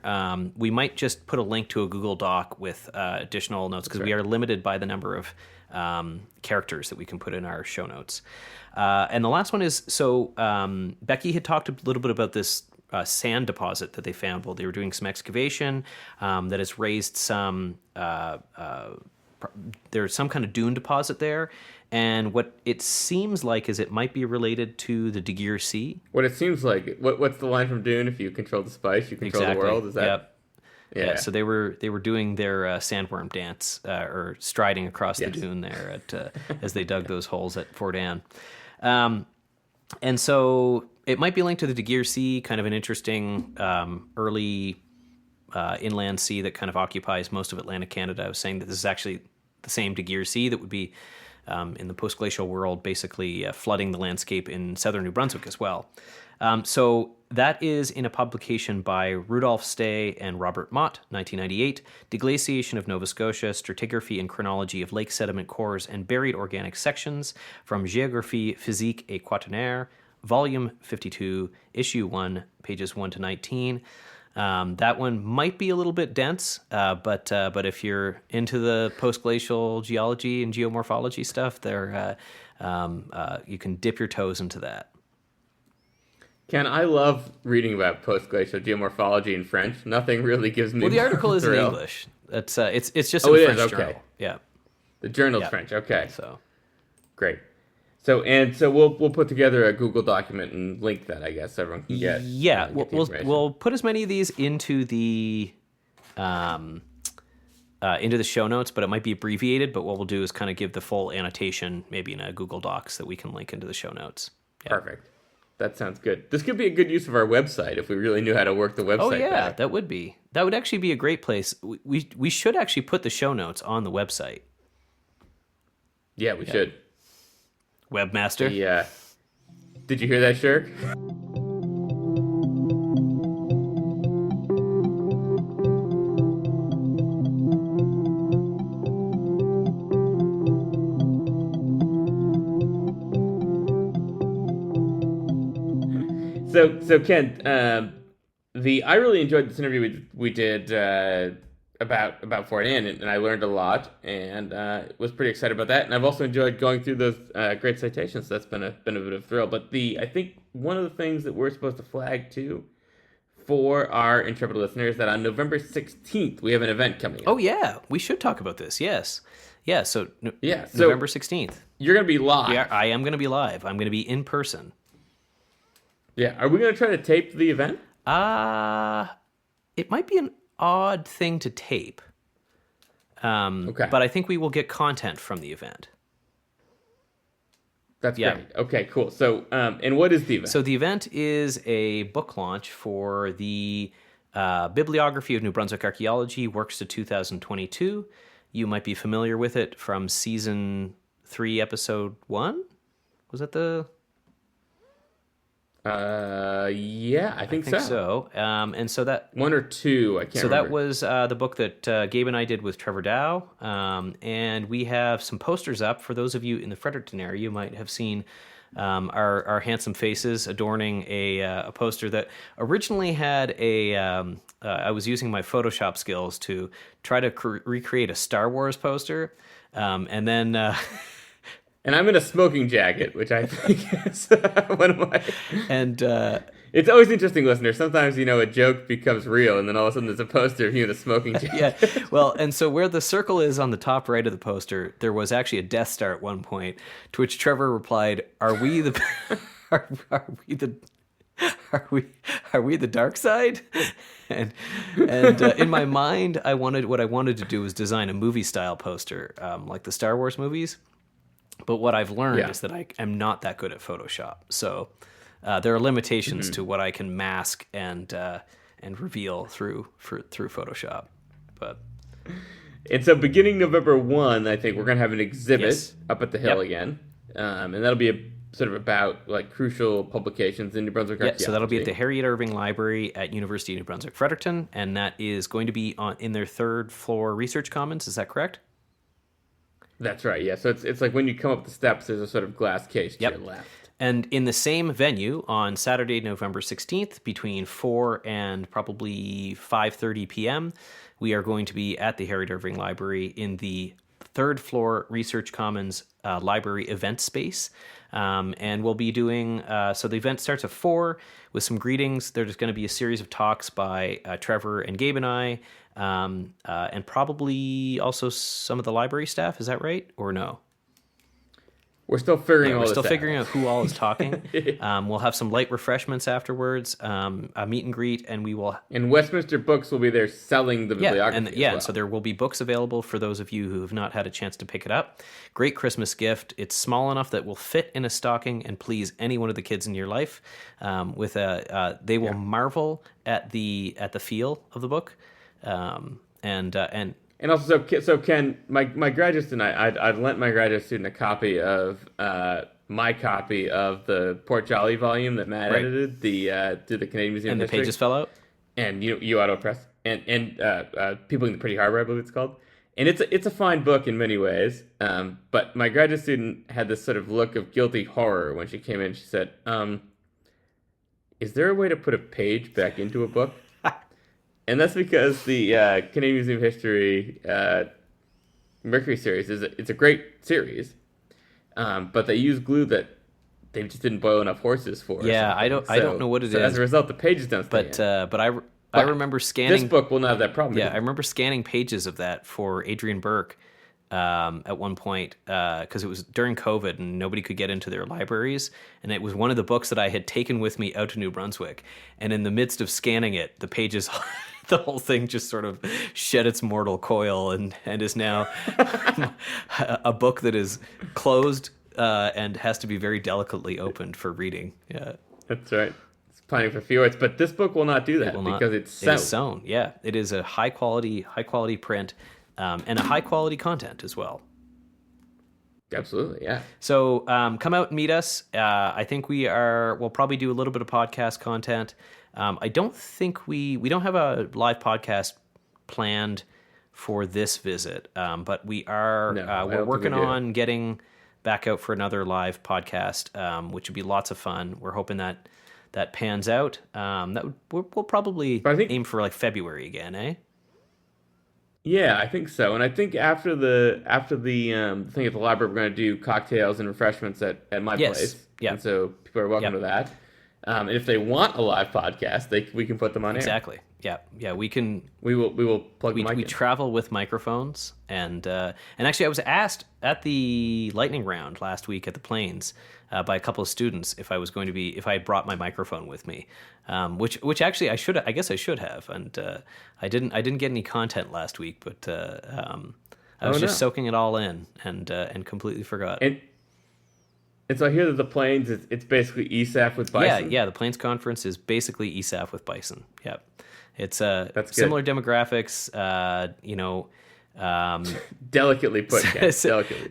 we might just put a link to a Google Doc with additional notes because we are limited by the number of characters that we can put in our show notes. And the last one is Becki had talked a little bit about this sand deposit that they found while they were doing some excavation that has raised some. There's some kind of dune deposit there, and what it seems like is it might be related to the De Geer Sea. What it seems like. What's the line from Dune? If you control the spice, you control the world. Is that? Yep. Yeah. So they were doing their sandworm dance or striding across the dune there as they dug those holes at Fort Anne. And so it might be linked to the De Geer Sea, kind of an interesting early inland sea that kind of occupies most of Atlantic Canada. I was saying that this is actually the same De Geer Sea that would be in the post-glacial world, basically flooding the landscape in southern New Brunswick as well. So that is in a publication by Rudolf Stay and Robert Mott, 1998, Deglaciation of Nova Scotia, Stratigraphy and Chronology of Lake Sediment Cores and Buried Organic Sections from Géographie Physique et Quaternaire, Volume 52, Issue 1, pages 1 to 19. That one might be a little bit dense, but if you're into the post-glacial geology and geomorphology stuff, you can dip your toes into that. Ken, I love reading about post-glacial geomorphology in French. Nothing really gives me Well, the article is in thrill. English. It's just Oh, in it French is? journal. Okay. Yeah. The journal's Yeah. French. Okay. So Great. So we'll put together a Google document and link that, I guess, so everyone can get. yeah, get the we'll information. put as many of these into the show notes, but it might be abbreviated. But what we'll do is kind of give the full annotation, maybe in a Google Docs that we can link into the show notes. Yeah. Perfect. That sounds good. This could be a good use of our website if we really knew how to work the website. Oh yeah, better. that would be. That would actually be a great place. We should actually put the show notes on the website. Yeah, we should. Webmaster. Yeah. Did you hear that, Shirk? So Ken, I really enjoyed this interview we did about Fort Anne, and I learned a lot, and was pretty excited about that. And I've also enjoyed going through those great citations. So that's been a bit of a thrill. But I think one of the things that we're supposed to flag too for our intrepid listeners that on November 16th we have an event coming up. Oh yeah, we should talk about this. Yes. Yeah. So so November 16th. You're gonna be live. Yeah, I am going to be live. I'm going to be in person. Yeah. Are we gonna try to tape the event? It might be an odd thing to tape. Okay. But I think we will get content from the event. That's Yeah. great. Okay, cool. So, and what is the event? So the event is a book launch for the Bibliography of New Brunswick Archaeology, Works to 2022. You might be familiar with it from Season 3, Episode 1? Was that the... Yeah, I think so. And so that... 1 or 2, I can't remember. That was the book that Gabe and I did with Trevor Dow. And we have some posters up. For those of you in the Fredericton area, you might have seen our handsome faces adorning a poster that originally had I was using my Photoshop skills to try to recreate a Star Wars poster. And then... And I'm in a smoking jacket, which I think is one of my... And... It's always interesting, listeners. Sometimes, a joke becomes real, and then all of a sudden there's a poster of you in a smoking jacket. Yeah, well, and so where the circle is on the top right of the poster, there was actually a Death Star at one point, to which Trevor replied, "Are we the, are we the dark side?" And in my mind, what I wanted to do was design a movie style poster, like the Star Wars movies. But what I've learned is that I am not that good at Photoshop, so. There are limitations to what I can mask and reveal through Photoshop, And so, beginning November 1, I think we're going to have an exhibit up at the Hill Yep. again, and that'll be sort of about crucial publications in New Brunswick archaeology. So that'll be at the Harriet Irving Library at University of New Brunswick Fredericton, and that is going to be in their third floor research commons. Is that correct? That's right. Yeah. So it's like when you come up the steps, there's a sort of glass case to your left. And in the same venue on Saturday, November 16th, between 4 and probably 5:30 p.m., we are going to be at the Harriet Irving Library in the third floor Research Commons library event space. And we'll be doing, so the event starts at 4 with some greetings. There's going to be a series of talks by Trevor and Gabe and I, and probably also some of the library staff. Is that right? Or no? We're still figuring We're still figuring out who all is talking. We'll have some light refreshments afterwards, a meet and greet, and we will... And Westminster Books will be there selling the bibliography and so there will be books available for those of you who have not had a chance to pick it up. Great Christmas gift. It's small enough that will fit in a stocking and please any one of the kids in your life. They will marvel at the feel of the book, and And also, so Ken, my graduate student, I'd lent my graduate student a copy of my copy of the Port Jolly volume that Matt Right. edited, to the Canadian Museum And of the History. pages fell out? And you Auto Press and People in the Pretty Harbor, I believe it's called. And it's a fine book in many ways. But my graduate student had this sort of look of guilty horror when she came in. She said, "Is there a way to put a page back into a book?" And that's because the Canadian Museum of History Mercury series it's a great series, but they use glue that they just didn't boil enough horses for. Yeah, I don't know what it is. As a result, the pages don't stay in. But I remember scanning. This book will not have that problem. Yeah, I remember scanning pages of that for Adrian Burke at one point because it was during COVID and nobody could get into their libraries, and it was one of the books that I had taken with me out to New Brunswick. And in the midst of scanning it, the pages, the whole thing just sort of shed its mortal coil and is now a book that is closed and has to be very delicately opened for reading. Yeah, that's right. Planning for fjords, but this book will not do that because it's sewn. It is sewn. Yeah, it is a high quality print and a high quality content as well. Absolutely, yeah. So come out and meet us. I think we'll probably do a little bit of podcast content. I don't think we don't have a live podcast planned for this visit, but we are we're working on getting back out for another live podcast, which would be lots of fun. We're hoping that pans out. We'll probably aim for like February again, eh? Yeah, I think so. And I think after the thing at the library, we're going to do cocktails and refreshments at my place. Yeah. And so people are welcome to that. And if they want a live podcast, we can put them on air. Exactly. Yeah. Yeah. We can. We will plug the mic We in. travel with microphones, and actually, I was asked at the lightning round last week at the Plains by a couple of students if I had brought my microphone with me, which actually I guess I should have, and I didn't get any content last week, but I was just soaking it all in and completely forgot. And so I hear that the Plains it's basically ESAF with bison. Yeah. The Plains Conference is basically ESAF with bison. Yeah, it's That's similar demographics. Delicately put, Ken. Delicately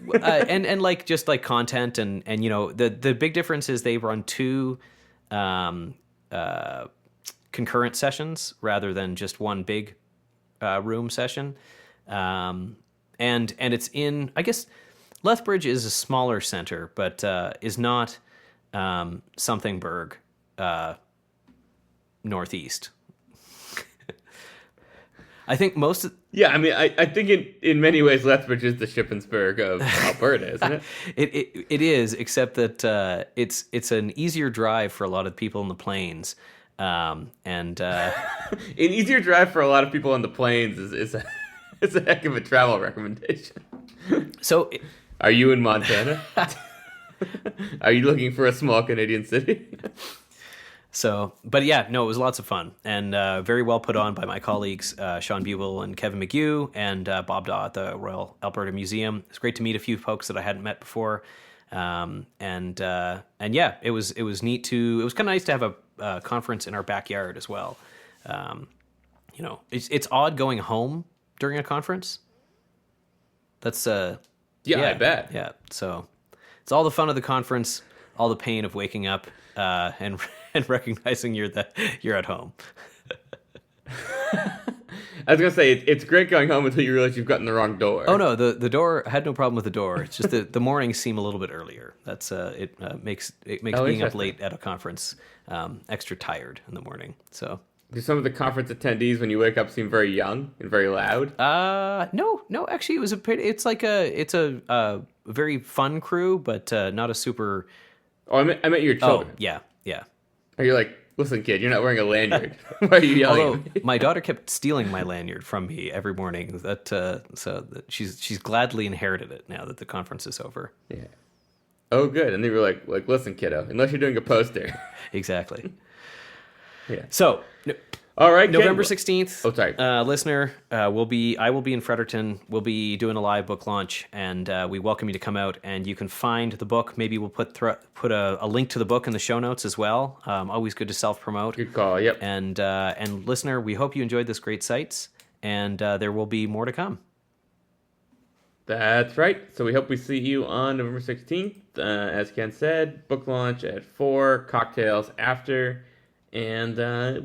put. And like just like content and the big difference is they run two concurrent sessions rather than just one big room session, and it's in, I guess, Lethbridge is a smaller center, but is not Somethingburg northeast. I think most of... Yeah, I mean, I think in many ways Lethbridge is the Shippensburg of Alberta, isn't it? It is, except that it's an easier drive for a lot of people in the Plains, and an easier drive for a lot of people on the Plains is a heck of a travel recommendation. So, are you in Montana? Are you looking for a small Canadian city? So, but yeah, no, it was lots of fun and very well put on by my colleagues, Sean Buell and Kevin McHugh and Bob Daw at the Royal Alberta Museum. It's great to meet a few folks that I hadn't met before. And yeah, it was neat it was kind of nice to have a conference in our backyard as well. It's odd going home during a conference. That's, yeah, I bet. Yeah. So it's all the fun of the conference, all the pain of waking up, and recognizing you're at home. I was gonna say it's great going home until you realize you've gotten the wrong door. Oh no, the door, I had no problem with the door. It's just the mornings seem a little bit earlier. That's it makes being up late at a conference extra tired in the morning. So do some of the conference attendees when you wake up seem very young and very loud? No, actually it's a very fun crew, but not a super. Oh, I meant your children. Oh, yeah. Are you like, listen, kid, you're not wearing a lanyard. Why are you yelling? Although my daughter kept stealing my lanyard from me every morning. So she's gladly inherited it now that the conference is over. Yeah. Oh, good. And they were like, listen, kiddo, unless you're doing a poster. Exactly. Yeah. So, all right, November 16th. Oh, sorry. Listener, I will be in Fredericton. We'll be doing a live book launch, and we welcome you to come out. And you can find the book. Maybe we'll put a link to the book in the show notes as well. Always good to self-promote. Good call. Yep. And listener, we hope you enjoyed this great sites. and there will be more to come. That's right. So we hope we see you on November 16th. As Ken said, book launch at 4, cocktails after, and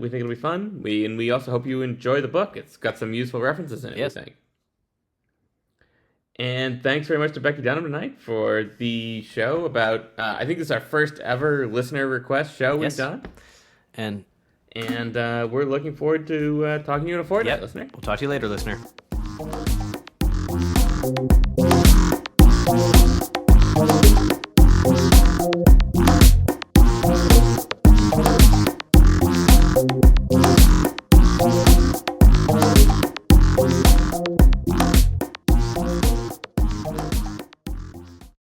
we think it'll be fun. We also hope you enjoy the book. It's got some useful references in it, Yes. we think. And thanks very much to Becki Dunham tonight for the show about, I think this is our first ever listener request show we've done. And we're looking forward to talking to you in a fortnight, listener. We'll talk to you later, listener.